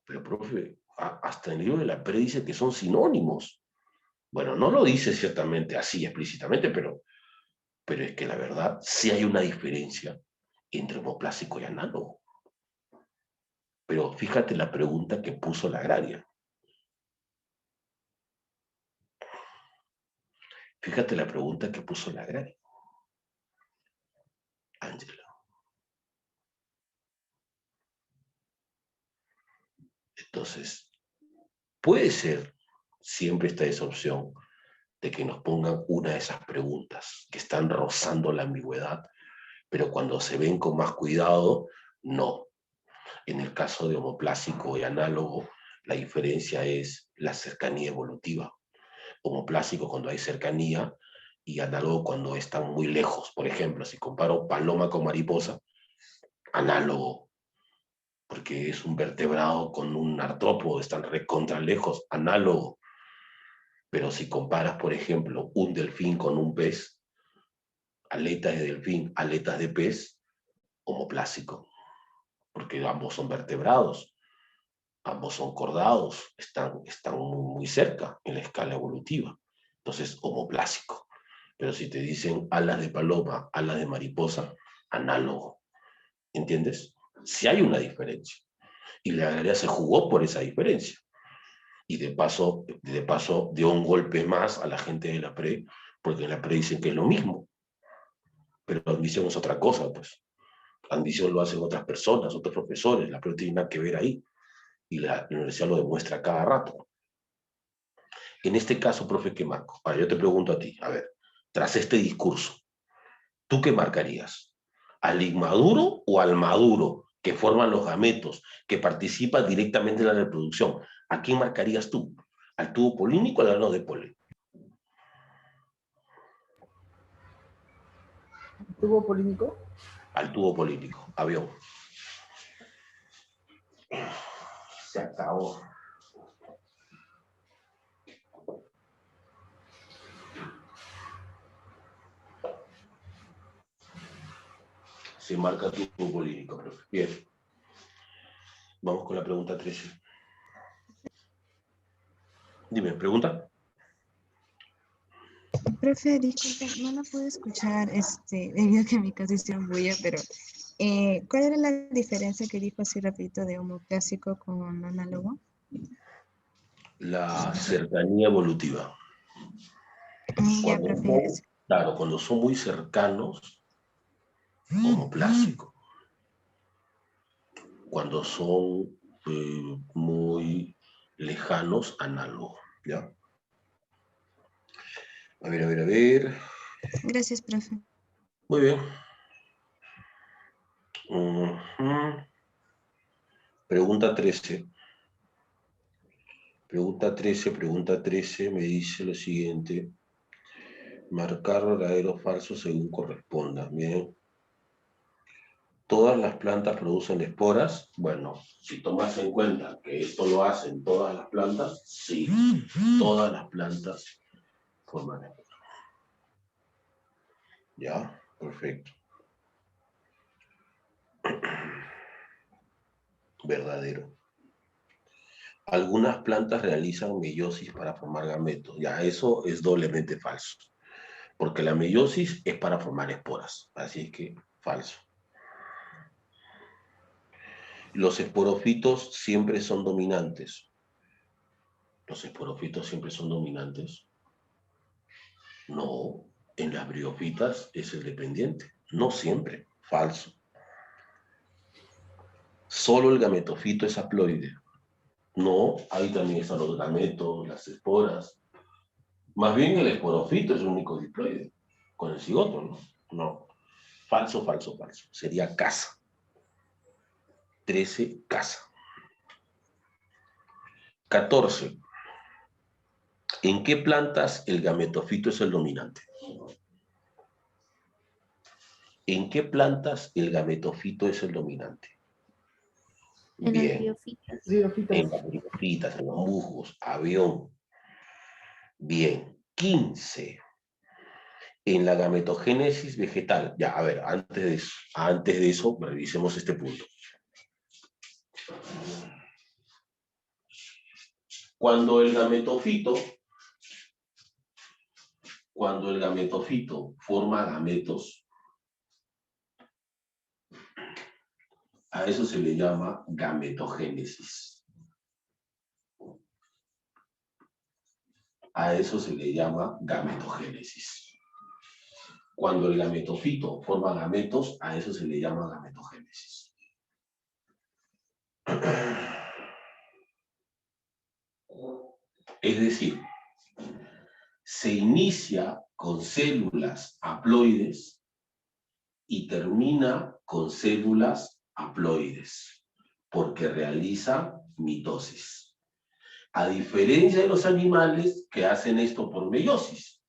Pero, profe, hasta el libro de la PRE dice que son sinónimos. Bueno, no lo dice ciertamente así explícitamente, pero es que la verdad sí hay una diferencia entre homoplásico y análogo. Pero fíjate la pregunta que puso la agraria. Fíjate la pregunta que puso la agraria. Ángela. Entonces, puede ser, siempre está esa opción, de que nos pongan una de esas preguntas que están rozando la ambigüedad, pero cuando se ven con más cuidado, no. En el caso de homoplásico y análogo, la diferencia es la cercanía evolutiva. Homoplásico cuando hay cercanía y análogo cuando están muy lejos. Por ejemplo, si comparo paloma con mariposa, análogo, porque es un vertebrado con un artrópodo, están recontra lejos, análogo. Pero si comparas, por ejemplo, un delfín con un pez, aletas de delfín, aletas de pez, homoplásico, porque ambos son vertebrados, ambos son cordados, están muy cerca en la escala evolutiva. Entonces, homoplásico. Pero si te dicen alas de paloma, alas de mariposa, análogo. ¿Entiendes? Si hay una diferencia. Y la galería se jugó por esa diferencia. Y de paso dio un golpe más a la gente de la PRE, porque en la PRE dicen que es lo mismo. Pero la admisión es otra cosa, pues. La admisión lo hacen otras personas, otros profesores, la PRE no tiene nada que ver ahí. Y la universidad lo demuestra cada rato. En este caso, profe, ¿qué marco? Ahora, yo te pregunto a ti, a ver, tras este discurso, ¿tú qué marcarías? ¿Al inmaduro o al maduro, que forman los gametos, que participan directamente en la reproducción? ¿A quién marcarías tú? ¿Al tubo polínico o al grano de polen? ¿Tubo polínico? Al tubo polínico, avión. Se acabó. Se marca tubo polínico, profe. Bien. Vamos con la pregunta 13. Dime, ¿pregunta? Profe, disculpe, no la pude escuchar, debido a que mi casa hicieron bulla, pero ¿cuál era la diferencia que dijo así rapidito de homoclásico con análogo? La cercanía evolutiva. Ya, Cuando profe, son, gracias. claro, cuando son muy cercanos, homoplásico. Cuando son muy lejanos, análogo. ¿Ya? A ver, a ver, a ver. Gracias, profe. Muy bien. Pregunta 13. Pregunta 13 me dice lo siguiente. Marcar verdadero o falso según corresponda. Bien. ¿Todas las plantas producen esporas? Bueno, si tomas en cuenta que esto lo hacen todas las plantas, sí, todas las plantas forman esporas. ¿Ya? Perfecto. Verdadero. Algunas plantas realizan meiosis para formar gametos. Ya, eso es doblemente falso. Porque la meiosis es para formar esporas. Así es que, falso. Los esporofitos siempre son dominantes. ¿Los esporofitos siempre son dominantes? No. En las briofitas es el dependiente. No siempre. Falso. Solo el gametofito es haploide. No, ahí también están los gametos, las esporas. Más bien el esporofito es el único diploide, con el cigoto, ¿no? No. Falso, falso, falso. Sería casa. 13, casa. 14. ¿En qué plantas el gametofito es el dominante? ¿En qué plantas el gametofito es el dominante? En las Bien. briofitas. Briofitas. En las briofitas, en los musgos, avión. Bien. 15. En la gametogénesis vegetal. Ya, a ver, antes de eso, revisemos este punto. Cuando el gametofito forma gametos, a eso se le llama gametogénesis. A eso se le llama gametogénesis. Cuando el gametofito forma gametos, a eso se le llama gametogénesis. Es decir, se inicia con células haploides y termina con células haploides, porque realiza mitosis. A diferencia de los animales que hacen esto por meiosis,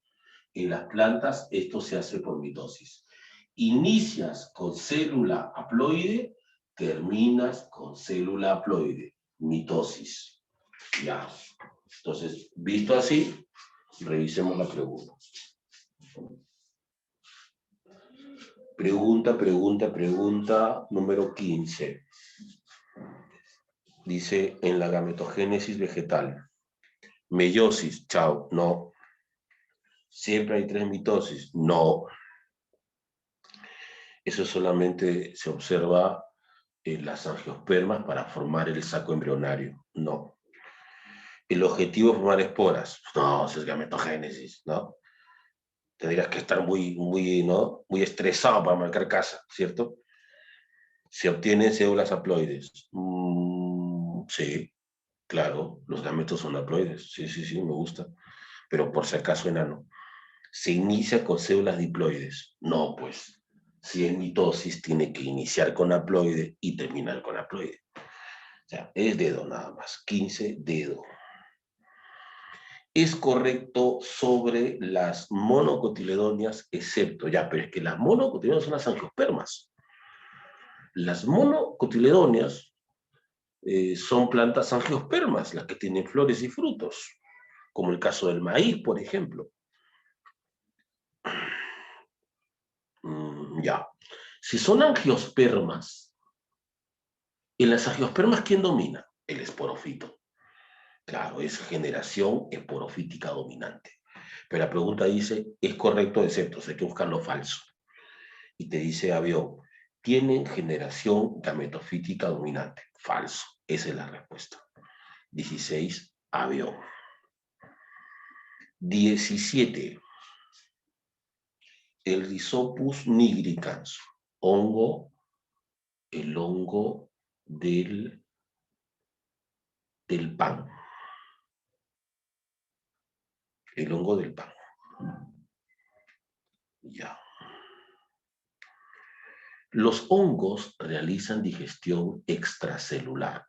en las plantas esto se hace por mitosis. Inicias con célula haploide, terminas con célula haploide, mitosis. Ya. Entonces, visto así, revisemos la pregunta. Pregunta número 15. Dice, en la gametogénesis vegetal, meiosis, chao, no. Siempre hay 3 mitosis, no. Eso solamente se observa en las angiospermas para formar el saco embrionario, no. El objetivo es formar esporas, no, eso es gametogénesis, ¿no? Tendrías que estar ¿no? muy estresado para marcar casa, ¿cierto? Se obtienen células haploides. Sí, claro, los gametos son haploides. Sí, me gusta. Pero por si acaso enano. Se inicia con células diploides. No, pues. Si es mitosis, tiene que iniciar con haploide y terminar con haploide. O sea, es dedo nada más. 15, dedo. Es correcto sobre las monocotiledonias, excepto, ya, pero es que las monocotiledonias son las angiospermas. Las monocotiledonias son plantas angiospermas, las que tienen flores y frutos, como el caso del maíz, por ejemplo. Ya. Si son angiospermas, en las angiospermas, ¿quién domina? El esporofito. Claro, es generación esporofítica dominante. Pero la pregunta dice, ¿es correcto excepto? Hay que buscar lo falso. Y te dice avión, ¿tienen generación gametofítica dominante? Falso. Esa es la respuesta. 16, avión. 17. El Rhizopus nigricans, el hongo del pan. El hongo del pan. Ya. Los hongos realizan digestión extracelular.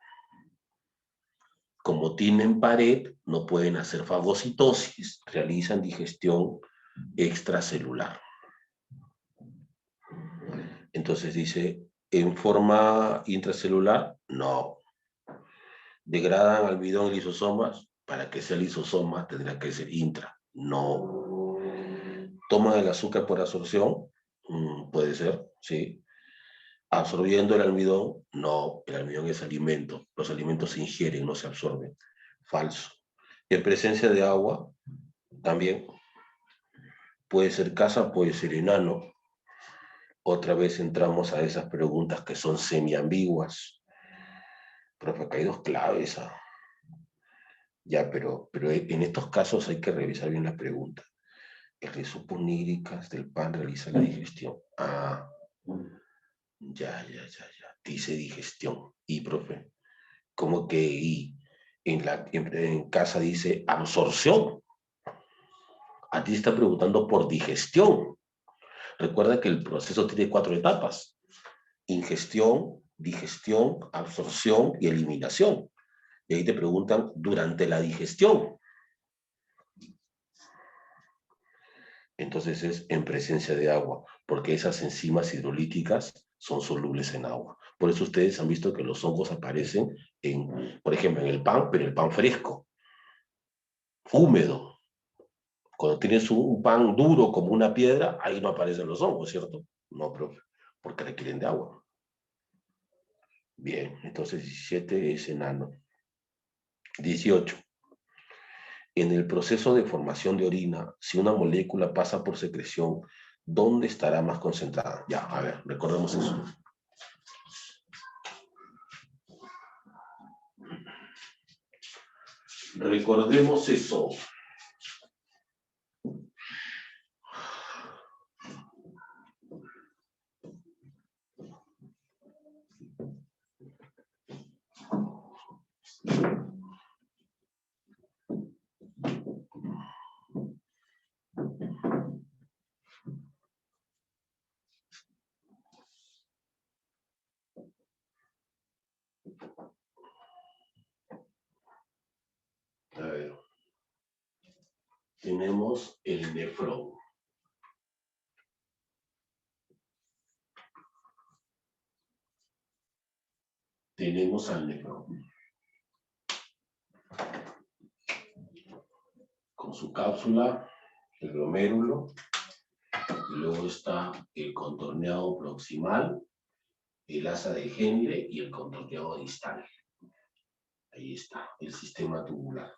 Como tienen pared, no pueden hacer fagocitosis, realizan digestión extracelular. Entonces dice, ¿en forma intracelular? No. ¿Degradan almidón y lisosomas? Para que sea lisosoma tendrá que ser intra. No. ¿Toman el azúcar por absorción? Puede ser, sí. ¿Absorbiendo el almidón? No, el almidón es alimento. Los alimentos se ingieren, no se absorben. Falso. ¿En presencia de agua? También. Puede ser casa, puede ser enano. Otra vez entramos a esas preguntas que son semiambiguas. Profe, acá hay 2 claves. Ya, pero en estos casos hay que revisar bien la pregunta. El Rhizopus nigricans del pan realiza la digestión. Ya. Dice digestión. Y, profe, ¿cómo que y? En casa dice absorción. A ti te está preguntando por digestión. Recuerda que el proceso tiene 4 etapas. Ingestión, digestión, absorción y eliminación. Y ahí te preguntan durante la digestión. Entonces es en presencia de agua, porque esas enzimas hidrolíticas son solubles en agua. Por eso ustedes han visto que los hongos aparecen por ejemplo, en el pan, pero el pan fresco, húmedo. Cuando tienes un pan duro como una piedra, ahí no aparecen los hongos, ¿cierto? No, profe, porque requieren de agua. Bien, entonces 17 es enano. 18. En el proceso de formación de orina, si una molécula pasa por secreción, ¿dónde estará más concentrada? Ya, a ver, recordemos eso. Recordemos eso. tenemos el nefrón. Tenemos al nefrón. Con su cápsula, el glomérulo, y luego está el contorneado proximal, el asa de Henle y el contorneado distal. Ahí está, el sistema tubular.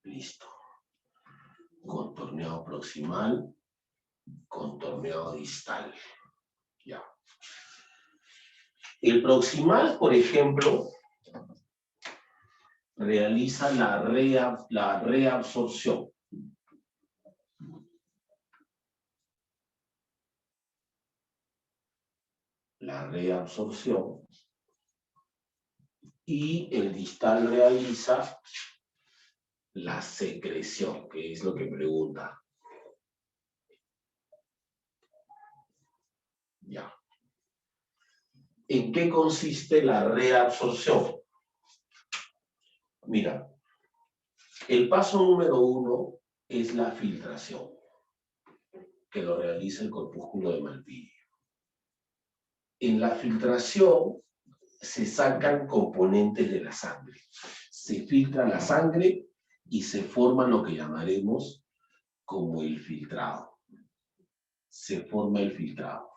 Listo. Contorneado proximal, contorneado distal. Ya. El proximal, por ejemplo, realiza la reabsorción. La reabsorción. Y el distal realiza la secreción, que es lo que pregunta. Ya. ¿En qué consiste la reabsorción? Mira, el paso número 1 es la filtración, que lo realiza el corpúsculo de Malpighi. En la filtración se sacan componentes de la sangre. Se filtra la sangre y se forma lo que llamaremos como el filtrado. Se forma el filtrado.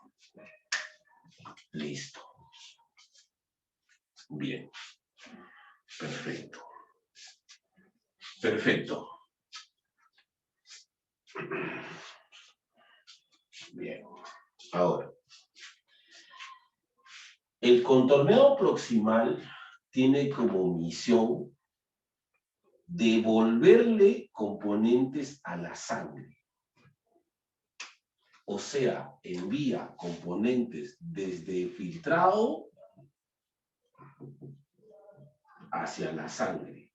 Listo. Bien. Perfecto. Perfecto. Bien. Ahora, el contorneado proximal tiene como misión devolverle componentes a la sangre. O sea, envía componentes desde filtrado hacia la sangre.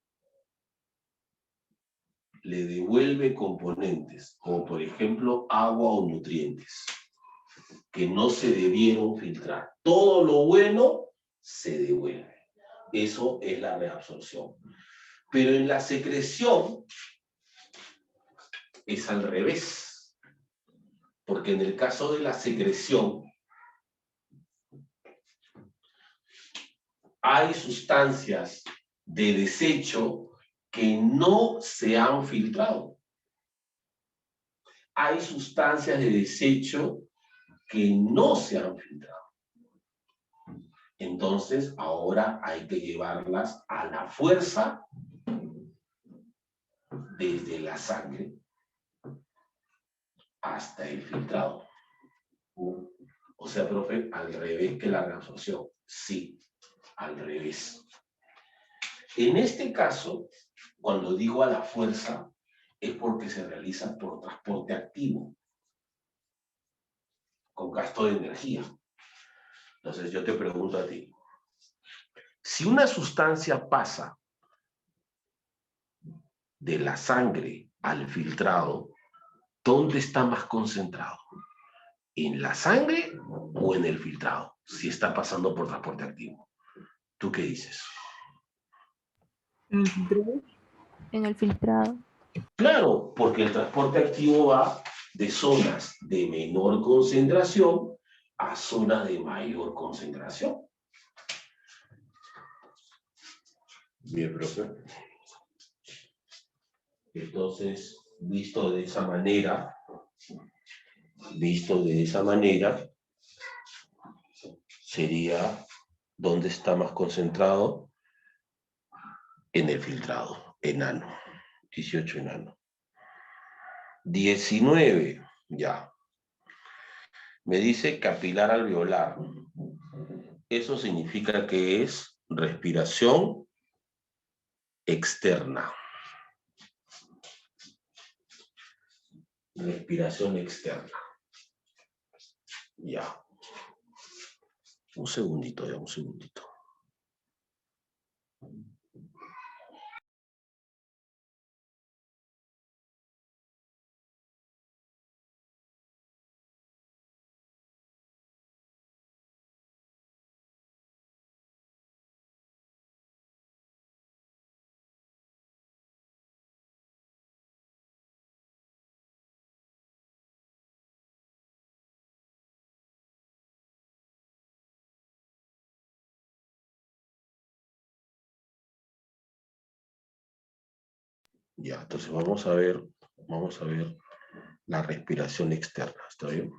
Le devuelve componentes, como por ejemplo agua o nutrientes, que no se debieron filtrar. Todo lo bueno se devuelve. Eso es la reabsorción. Pero en la secreción es al revés. Porque en el caso de la secreción hay sustancias de desecho que no se han filtrado. Hay sustancias de desecho que no se han filtrado. Entonces, ahora hay que llevarlas a la fuerza desde la sangre hasta el filtrado. O sea, profe, al revés que la reabsorción. Sí, al revés. En este caso, cuando digo a la fuerza, es porque se realiza por transporte activo, con gasto de energía. Entonces yo te pregunto a ti, si una sustancia pasa de la sangre al filtrado, ¿dónde está más concentrado? ¿En la sangre o en el filtrado? Si está pasando por transporte activo. ¿Tú qué dices? ¿En el filtrado? En el filtrado. Claro, porque el transporte activo va de zonas de menor concentración a zonas de mayor concentración. Bien, profe. Entonces, visto de esa manera, sería ¿dónde está más concentrado? En el filtrado, enano. 18 enano. 19, ya. Me dice capilar alveolar. Eso significa que es respiración externa. Respiración externa. Ya. Un segundito. Ya, entonces vamos a ver la respiración externa, ¿está bien?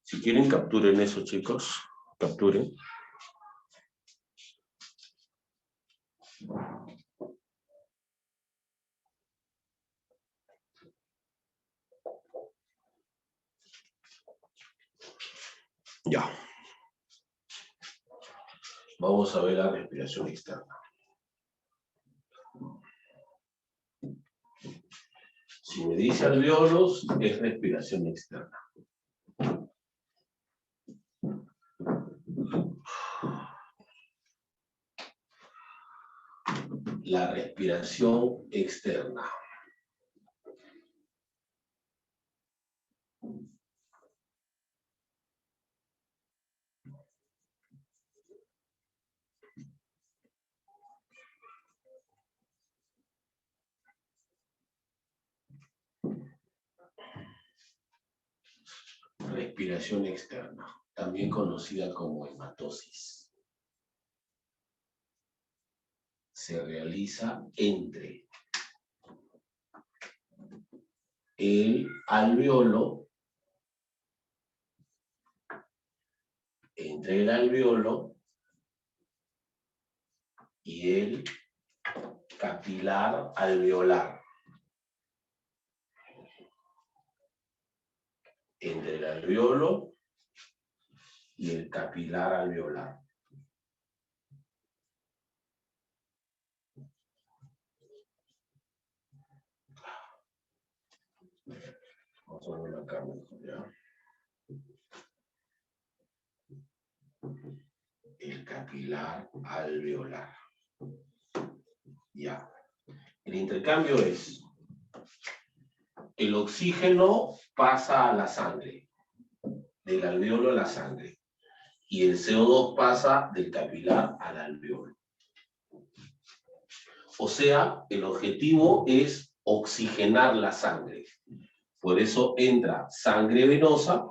Si quieren, capturen eso, chicos. Capturen. Ya. Vamos a ver la respiración externa. Si me dice alvéolos, es respiración externa. La respiración externa. Respiración externa, también conocida como hematosis. Se realiza entre el alvéolo, y el capilar alveolar. Entre el alvéolo y el capilar alveolar. Vamos a ver acá mejor, ¿ya? El capilar alveolar. Ya. El intercambio es: el oxígeno pasa a la sangre, del alvéolo a la sangre, y el CO2 pasa del capilar al alvéolo. O sea, el objetivo es oxigenar la sangre. Por eso entra sangre venosa,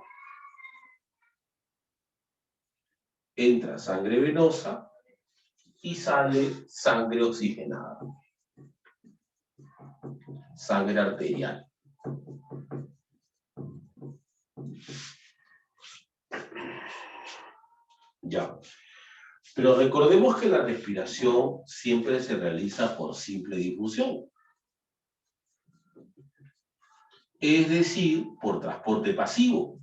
y sale sangre oxigenada. Sangre arterial. Ya. Pero recordemos que la respiración siempre se realiza por simple difusión. Es decir, por transporte pasivo.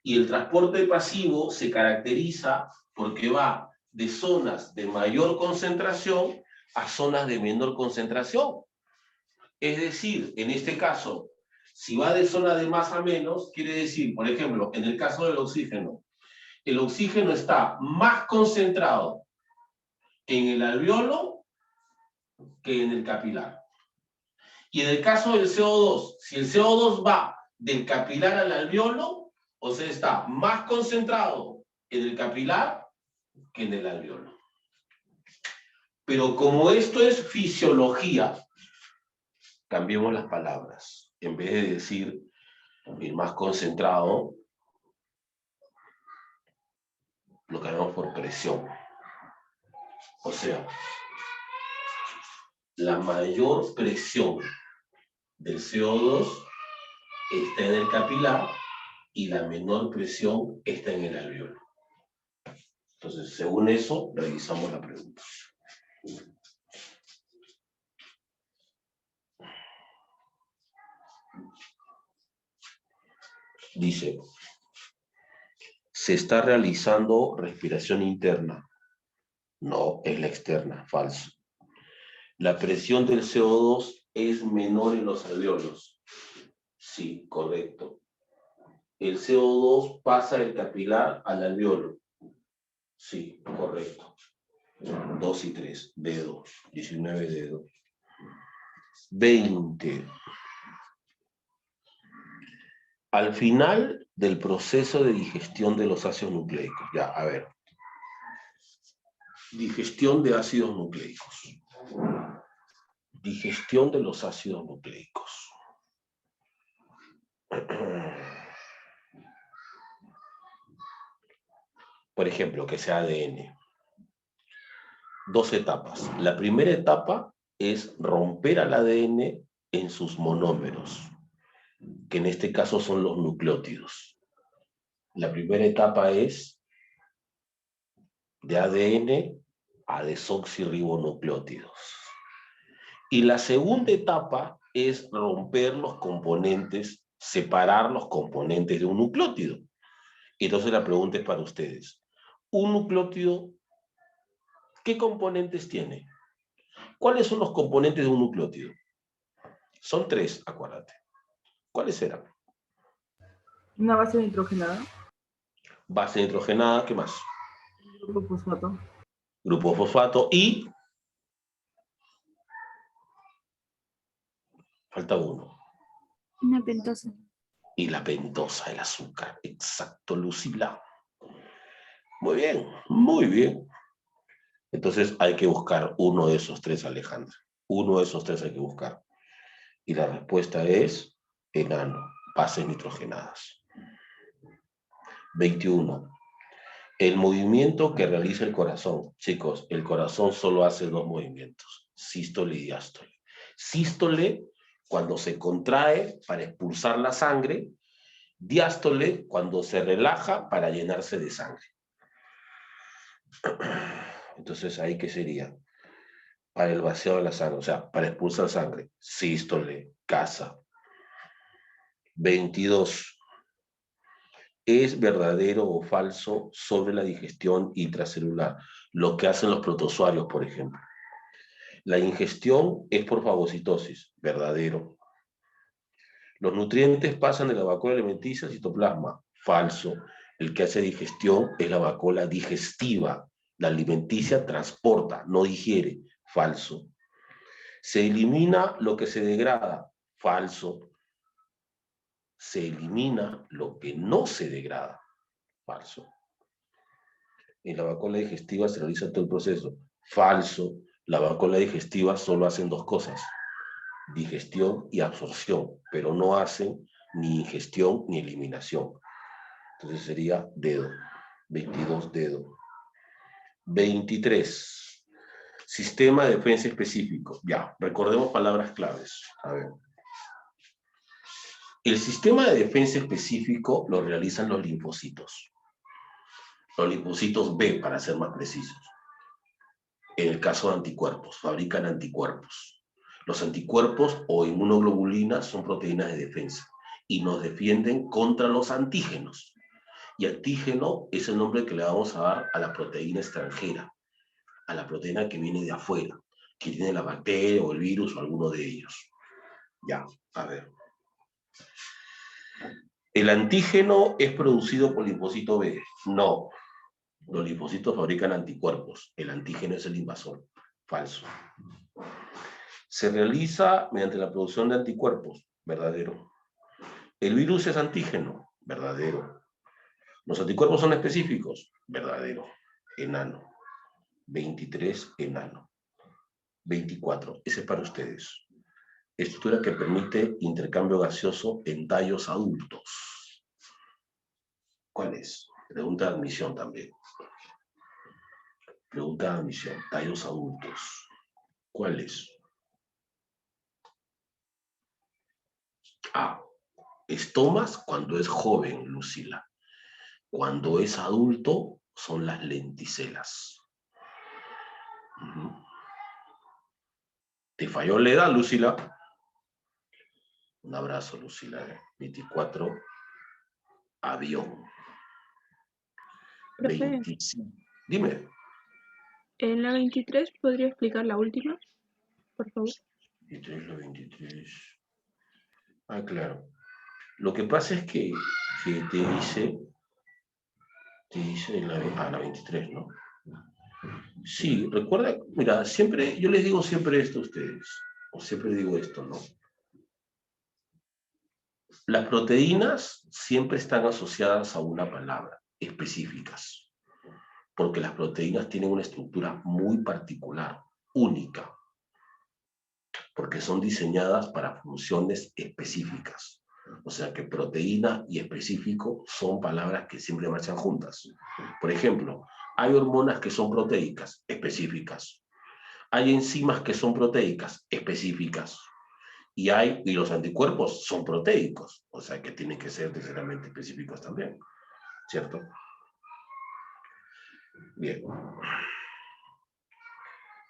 Y el transporte pasivo se caracteriza porque va de zonas de mayor concentración a zonas de menor concentración. Es decir, en este caso, si va de zona de más a menos, quiere decir, por ejemplo, en el caso del oxígeno, el oxígeno está más concentrado en el alvéolo que en el capilar. Y en el caso del CO2, si el CO2 va del capilar al alvéolo, o sea, está más concentrado en el capilar que en el alvéolo. Pero como esto es fisiología, cambiemos las palabras. En vez de decir el más concentrado, lo cambiamos por presión. O sea, la mayor presión del CO2 está en el capilar y la menor presión está en el alvéolo. Entonces, según eso, revisamos la pregunta. Dice, se está realizando respiración interna. No, es la externa, falso. La presión del CO2 es menor en los alvéolos. Sí, correcto. El CO2 pasa del capilar al alvéolo. Sí, correcto. 2 y 3, dedo, 19 dedo. 20. Al final del proceso de digestión de los ácidos nucleicos. Ya, a ver. Digestión de ácidos nucleicos. Digestión de los ácidos nucleicos. Por ejemplo, que sea ADN. 2 etapas. La primera etapa es romper al ADN en sus monómeros, que en este caso son los nucleótidos. La primera etapa es de ADN a desoxirribonucleótidos. Y la segunda etapa es romper los componentes, separar los componentes de un nucleótido. Entonces la pregunta es para ustedes. ¿Un nucleótido qué componentes tiene? ¿Cuáles son los componentes de un nucleótido? Son 3, acuérdate. ¿Cuáles eran? Una base nitrogenada. Base nitrogenada, ¿qué más? Grupo fosfato. Grupo fosfato y... falta uno. Una pentosa. Y la pentosa, el azúcar. Exacto, Lucila. Muy bien, muy bien. Entonces hay que buscar uno de esos 3, Alejandra. Uno de esos 3 hay que buscar. Y la respuesta es enano, bases nitrogenadas. 21. El movimiento que realiza el corazón. Chicos, el corazón solo hace 2 movimientos, sístole y diástole. Sístole cuando se contrae para expulsar la sangre, diástole cuando se relaja para llenarse de sangre. Entonces, ¿ahí qué sería? Para el vaciado de la sangre, o sea, para expulsar sangre, sístole, casa. 22. ¿Es verdadero o falso sobre la digestión intracelular? Lo que hacen los protozoarios, por ejemplo. La ingestión es por fagocitosis, verdadero. Los nutrientes pasan de la vacuola alimenticia al citoplasma, falso. El que hace digestión es la vacuola digestiva. La alimenticia transporta, no digiere, falso. Se elimina lo que se degrada, falso. Se elimina lo que no se degrada, falso. En la vacuola digestiva se realiza todo el proceso, falso. La vacuola digestiva solo hacen 2 cosas, digestión y absorción, pero no hacen ni ingestión ni eliminación. Entonces sería dedo. 22, dedo. 23. Sistema de defensa específico. Ya, recordemos palabras claves. A ver. El sistema de defensa específico lo realizan los linfocitos. Los linfocitos B, para ser más precisos. En el caso de anticuerpos, fabrican anticuerpos. Los anticuerpos o inmunoglobulinas son proteínas de defensa y nos defienden contra los antígenos. Y antígeno es el nombre que le vamos a dar a la proteína extranjera, a la proteína que viene de afuera, que tiene la bacteria o el virus o alguno de ellos. Ya, a ver. ¿El antígeno es producido por linfocito B? No. Los linfocitos fabrican anticuerpos. El antígeno es el invasor. Falso. Se realiza mediante la producción de anticuerpos. Verdadero. El virus es antígeno. Verdadero. Los anticuerpos son específicos. Verdadero. Enano. 23, enano. 24, ese es para ustedes. Estructura que permite intercambio gaseoso en tallos adultos. ¿Cuál es? Pregunta de admisión también. Pregunta de admisión. Tallos adultos. ¿Cuál es? A. Estomas cuando es joven, Lucila. Cuando es adulto, son las lenticelas. ¿Te falló la edad, Lucila? Un abrazo, Lucila. 24, avión. Profe, 25. Dime. en la 23, ¿podría explicar la última? Por favor. 23, la 23. Ah, claro. Lo que pasa es que te dice en la 23, ¿no? Sí, recuerda, mira, siempre, yo les digo siempre esto a ustedes, o siempre digo esto, ¿no? Las proteínas siempre están asociadas a una palabra, específicas, porque las proteínas tienen una estructura muy particular, única, porque son diseñadas para funciones específicas. O sea que proteína y específico son palabras que siempre marchan juntas. Por ejemplo, hay hormonas que son proteicas, específicas. Hay enzimas que son proteicas, específicas. Y los anticuerpos son proteicos, o sea que tienen que ser necesariamente específicos también, ¿cierto? Bien.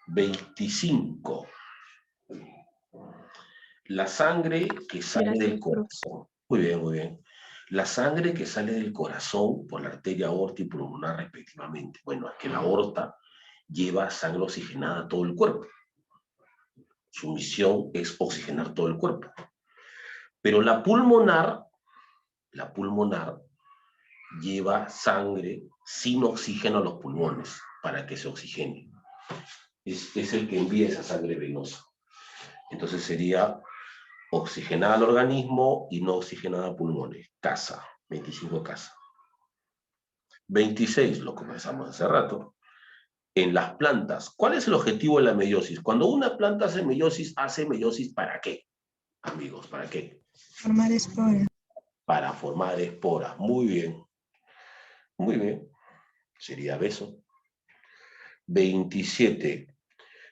25. La sangre que sale del Gracias, profe. corazón. Muy bien, muy bien. La sangre que sale del corazón por la arteria aorta y pulmonar respectivamente. Bueno, es que la aorta lleva sangre oxigenada a todo el cuerpo. Su misión es oxigenar todo el cuerpo. Pero la pulmonar lleva sangre sin oxígeno a los pulmones para que se oxigene. Es el que envía esa sangre venosa. Entonces sería oxigenada al organismo y no oxigenada a pulmones. Casa, 25 casa. 26, lo comenzamos hace rato. En las plantas, ¿cuál es el objetivo de la meiosis? Cuando una planta hace meiosis ¿para qué? Amigos, ¿para qué? Formar esporas. Para formar esporas. Muy bien. Muy bien. Sería beso. 27.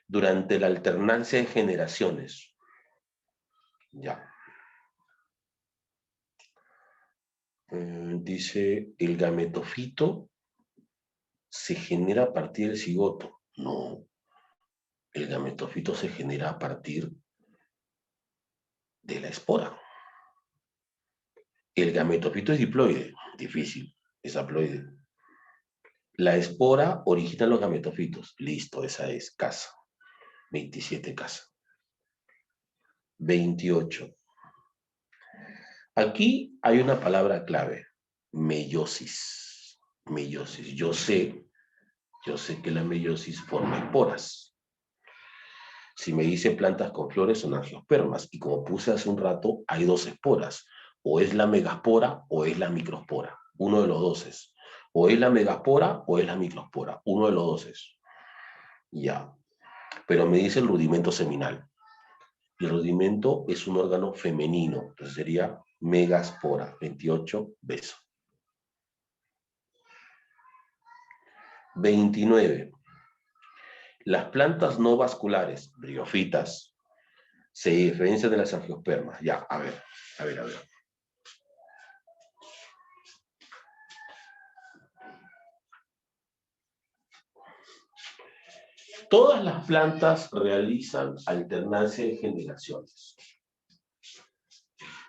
Durante la alternancia de generaciones. Ya. Dice, el gametofito se genera a partir del cigoto. No. El gametofito se genera a partir de la espora. El gametofito es diploide. Difícil. Es haploide. La espora origina los gametofitos. Listo, esa es casa. 27 casa. 28. Aquí hay una palabra clave. Meiosis. Meiosis. Yo sé que la meiosis forma esporas. Si me dice plantas con flores son angiospermas. Y como puse hace un rato, hay dos esporas. O es la megaspora o es la microspora. Uno de los dos es. O es la megaspora o es la microspora. Uno de los dos es. Ya. Pero me dice el rudimento seminal. Y el rudimento es un órgano femenino. Entonces sería megaspora. 28, beso. 29. Las plantas no vasculares, briofitas, se diferencian de las angiospermas. Ya, a ver. Todas las plantas realizan alternancia de generaciones.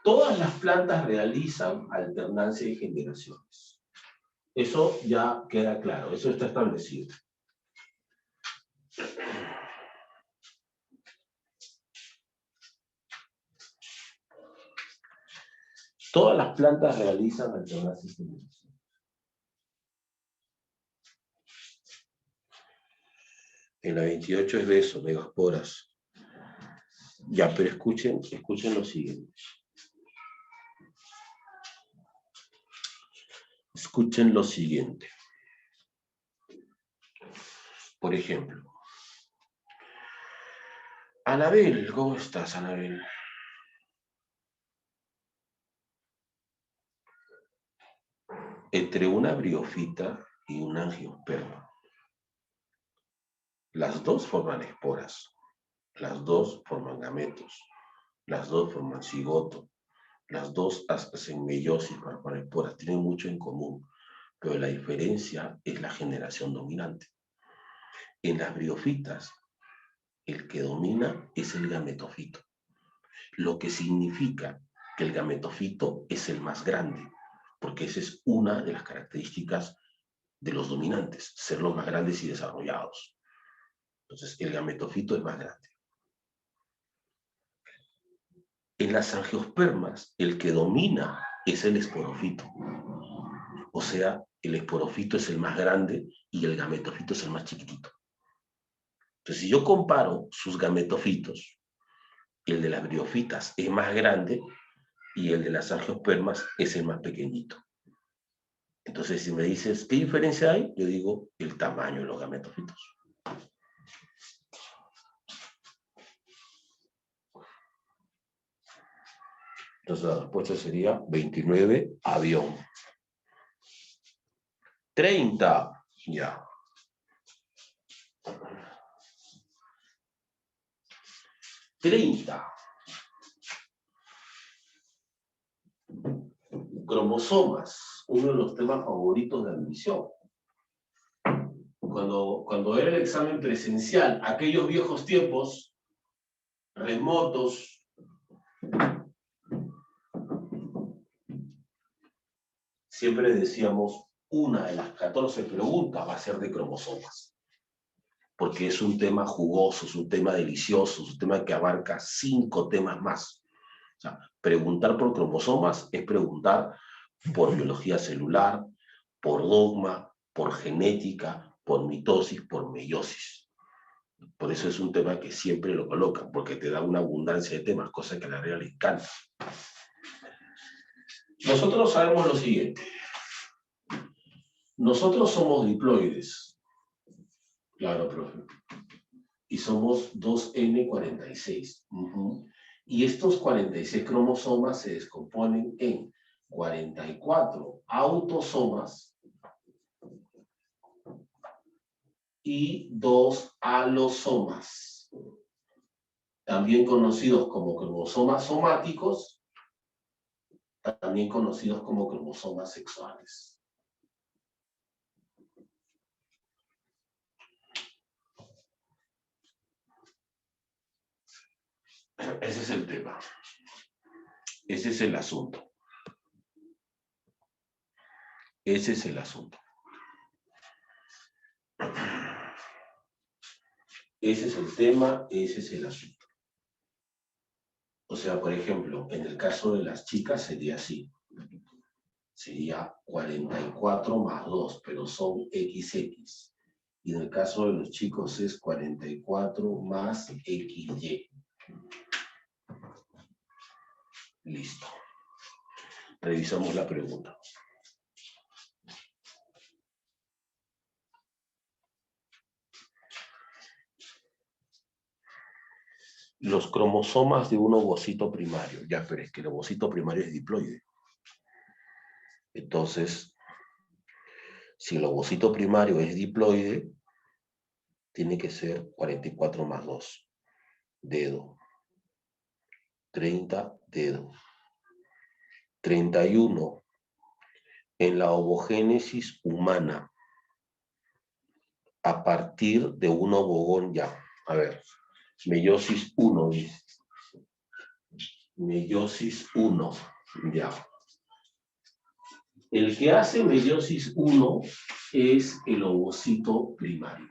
Todas las plantas realizan alternancia de generaciones. Eso ya queda claro, eso está establecido. Todas las plantas realizan alternancia de generaciones. En la 28 es beso, megasporas. Ya, pero escuchen lo siguiente. Escuchen lo siguiente. Por ejemplo, Anabel, ¿cómo estás, Anabel? Entre una briofita y un angiosperma. Las dos forman esporas, las dos forman gametos, las dos forman cigoto, las dos hacen meiosis para formar esporas, tienen mucho en común, pero la diferencia es la generación dominante. En las briofitas, el que domina es el gametofito, lo que significa que el gametofito es el más grande, porque esa es una de las características de los dominantes, ser los más grandes y desarrollados. Entonces, el gametofito es más grande. En las angiospermas, el que domina es el esporofito. O sea, el esporofito es el más grande y el gametofito es el más chiquitito. Entonces, si yo comparo sus gametofitos, el de las briofitas es más grande y el de las angiospermas es el más pequeñito. Entonces, si me dices, ¿qué diferencia hay? Yo digo, el tamaño de los gametofitos. Entonces, la respuesta sería 29, avión. 30, ya. 30. Cromosomas, uno de los temas favoritos de admisión. Cuando era el examen presencial, aquellos viejos tiempos, remotos, siempre decíamos, una de las 14 preguntas va a ser de cromosomas. Porque es un tema jugoso, es un tema delicioso, es un tema que abarca 5 temas más. O sea, preguntar por cromosomas es preguntar por biología celular, por dogma, por genética, por mitosis, por meiosis. Por eso es un tema que siempre lo colocan, porque te da una abundancia de temas, cosa que a la realidad le encanta. Nosotros sabemos lo siguiente. Nosotros somos diploides. Claro, profe. Y somos 2N46. Y estos 46 cromosomas se descomponen en 44 autosomas y 2 alosomas, también conocidos como cromosomas somáticos, también conocidos como cromosomas sexuales. Ese es el tema. Ese es el asunto. Ese es el asunto. Ese es el tema, ese es el asunto. O sea, por ejemplo, en el caso de las chicas sería así. Sería 44 más 2, pero son XX. Y en el caso de los chicos es 44 más XY. Listo. Revisamos la pregunta. Los cromosomas de un ovocito primario. Ya, pero es que el ovocito primario es diploide. Entonces, si el ovocito primario es diploide, tiene que ser 44 más 2. Dedo. 30 dedo. 31 en la ovogénesis humana. A partir de un ovogón ya. A ver. Meiosis 1, dice. Meiosis 1, ya. El que hace meiosis 1 es el ovocito primario,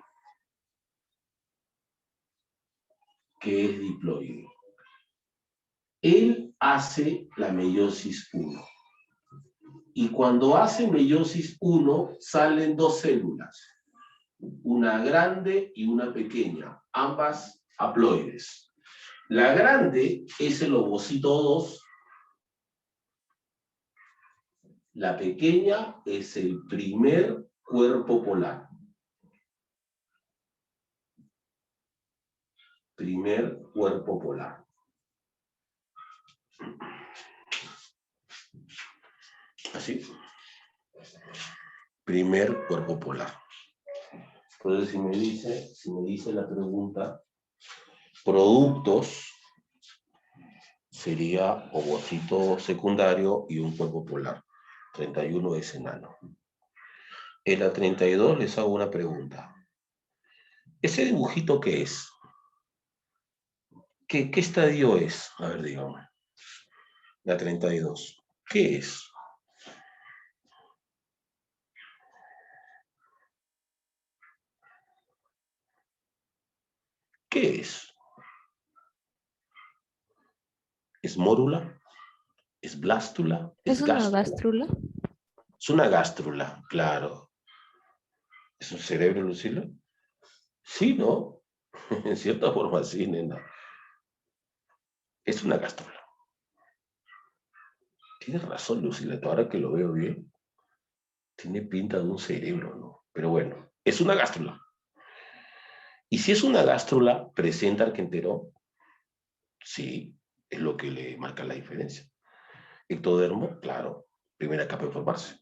que es diploide. Él hace la meiosis 1. Y cuando hace meiosis 1, salen 2 células. Una grande y una pequeña, ambas haploides. La grande es el ovocito 2, la pequeña es el primer cuerpo polar. Primer cuerpo polar. Así. Primer cuerpo polar. Entonces, si me dice la pregunta, productos, sería ovocito secundario y un cuerpo polar. 31 es enano. En la 32 les hago una pregunta. ¿Ese dibujito qué es? ¿Qué estadio es? A ver, dígame. La 32. ¿Qué es? ¿Qué es? ¿Es mórula? ¿Es blástula? ¿Es una gástrula? gástrula? Es una gástrula, claro. ¿Es un cerebro, Lucila? Sí, ¿no? En cierta forma sí, nena. Es una gástrula. Tienes razón, Lucila. Ahora que lo veo bien, tiene pinta de un cerebro, ¿no? Pero bueno, es una gástrula. Y si es una gástrula, ¿presenta arquentero? Sí, es lo que le marca la diferencia. Ectodermo, claro, primera capa de formarse.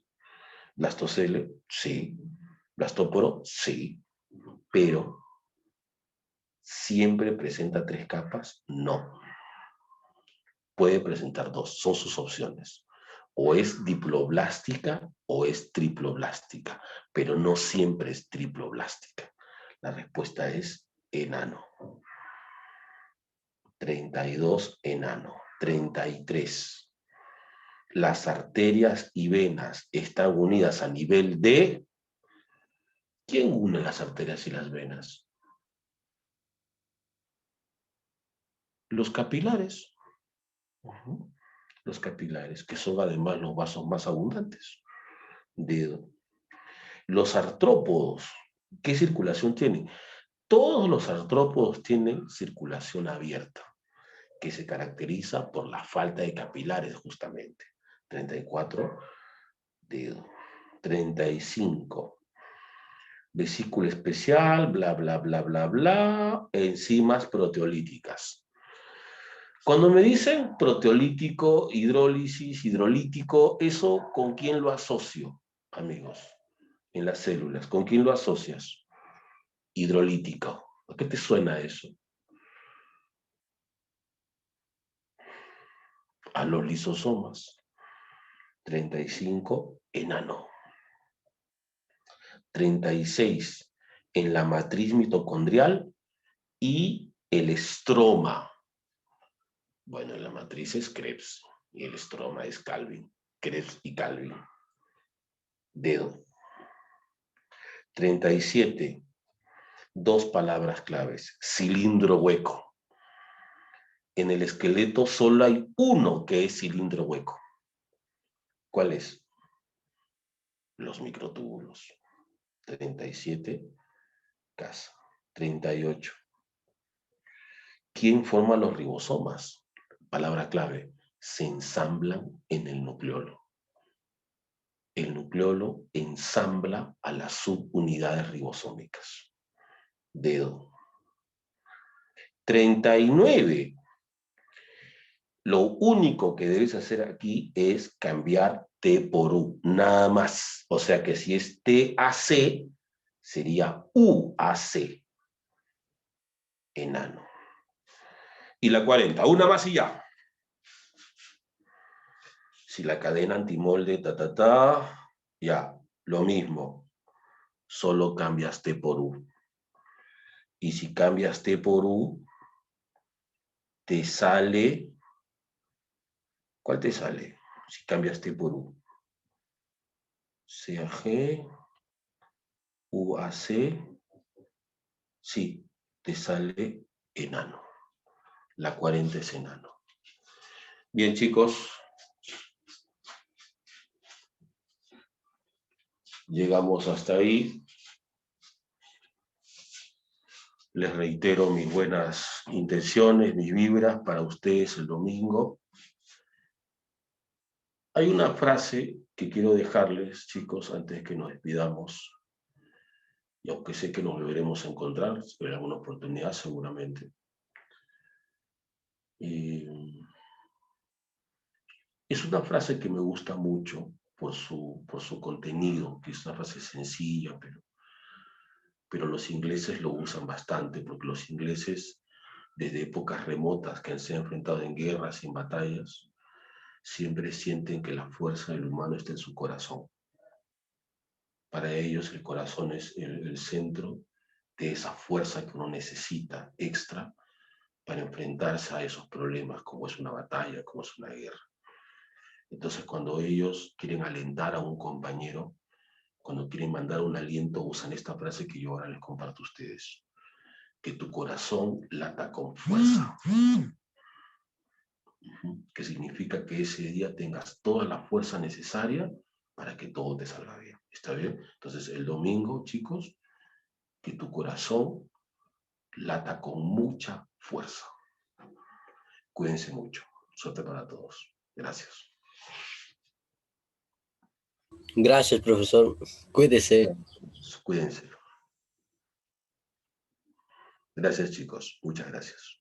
Blastocele, sí. Blastóporo, sí. Pero ¿Siempre presenta 3 capas? No. Puede presentar 2, son sus opciones. O es diploblástica o es triploblástica, pero no siempre es triploblástica. La respuesta es enano. 32, enano. 33. Las arterias y venas están unidas a nivel de... ¿Quién une las arterias y las venas? Los capilares. Los capilares, que son además los vasos más abundantes. Dedo. Los artrópodos, ¿qué circulación tienen? Todos los artrópodos tienen circulación abierta, que se caracteriza por la falta de capilares, justamente. 34, dedo. 35. Vesícula especial, bla, bla, bla, bla, bla. Enzimas proteolíticas. Cuando me dicen proteolítico, hidrólisis, hidrolítico, ¿eso con quién lo asocio, amigos? En las células, ¿con quién lo asocias? Hidrolítico. ¿A qué te suena eso? A los lisosomas. 35, enano. 36, en la matriz mitocondrial y el estroma. Bueno, en la matriz es Krebs y el estroma es Calvin. Krebs y Calvin. Dedo. 37, 2 palabras claves. Cilindro hueco. En el esqueleto solo hay uno que es cilindro hueco. ¿Cuál es? Los microtúbulos. 37, casa. 38. ¿Quién forma los ribosomas? Palabra clave. Se ensamblan en el nucleolo. El nucleolo ensambla a las subunidades ribosómicas. Dedo. 39. Lo único que debes hacer aquí es cambiar T por U, nada más. O sea que si es TAC, sería UAC. Enano. Y la 40, una más y ya. Si la cadena antimolde, ya, lo mismo. Solo cambias T por U. Y si cambias T por U, te sale... ¿Cuál te sale? Si cambias T por U. CAG, UAC, sí, te sale enano. La 40 es enano. Bien, chicos. Llegamos hasta ahí. Les reitero mis buenas intenciones, mis vibras para ustedes el domingo. Hay una frase que quiero dejarles, chicos, antes que nos despidamos. Y aunque sé que nos volveremos a encontrar, en alguna oportunidad seguramente. Es una frase que me gusta mucho por su contenido, que es una frase sencilla, pero los ingleses lo usan bastante, porque los ingleses, desde épocas remotas que se han enfrentado en guerras y en batallas, siempre sienten que la fuerza del humano está en su corazón. Para ellos el corazón es el centro de esa fuerza que uno necesita extra para enfrentarse a esos problemas, como es una batalla, como es una guerra. Entonces, cuando ellos quieren alentar a un compañero, cuando quieren mandar un aliento, usan esta frase que yo ahora les comparto a ustedes. Que tu corazón lata con fuerza. Que significa que ese día tengas toda la fuerza necesaria para que todo te salga bien. ¿Está bien? Entonces, el domingo, chicos, que tu corazón lata con mucha fuerza. Cuídense mucho. Suerte para todos. Gracias. Gracias, profesor. Cuídese. Cuídense. Gracias, chicos. Muchas gracias.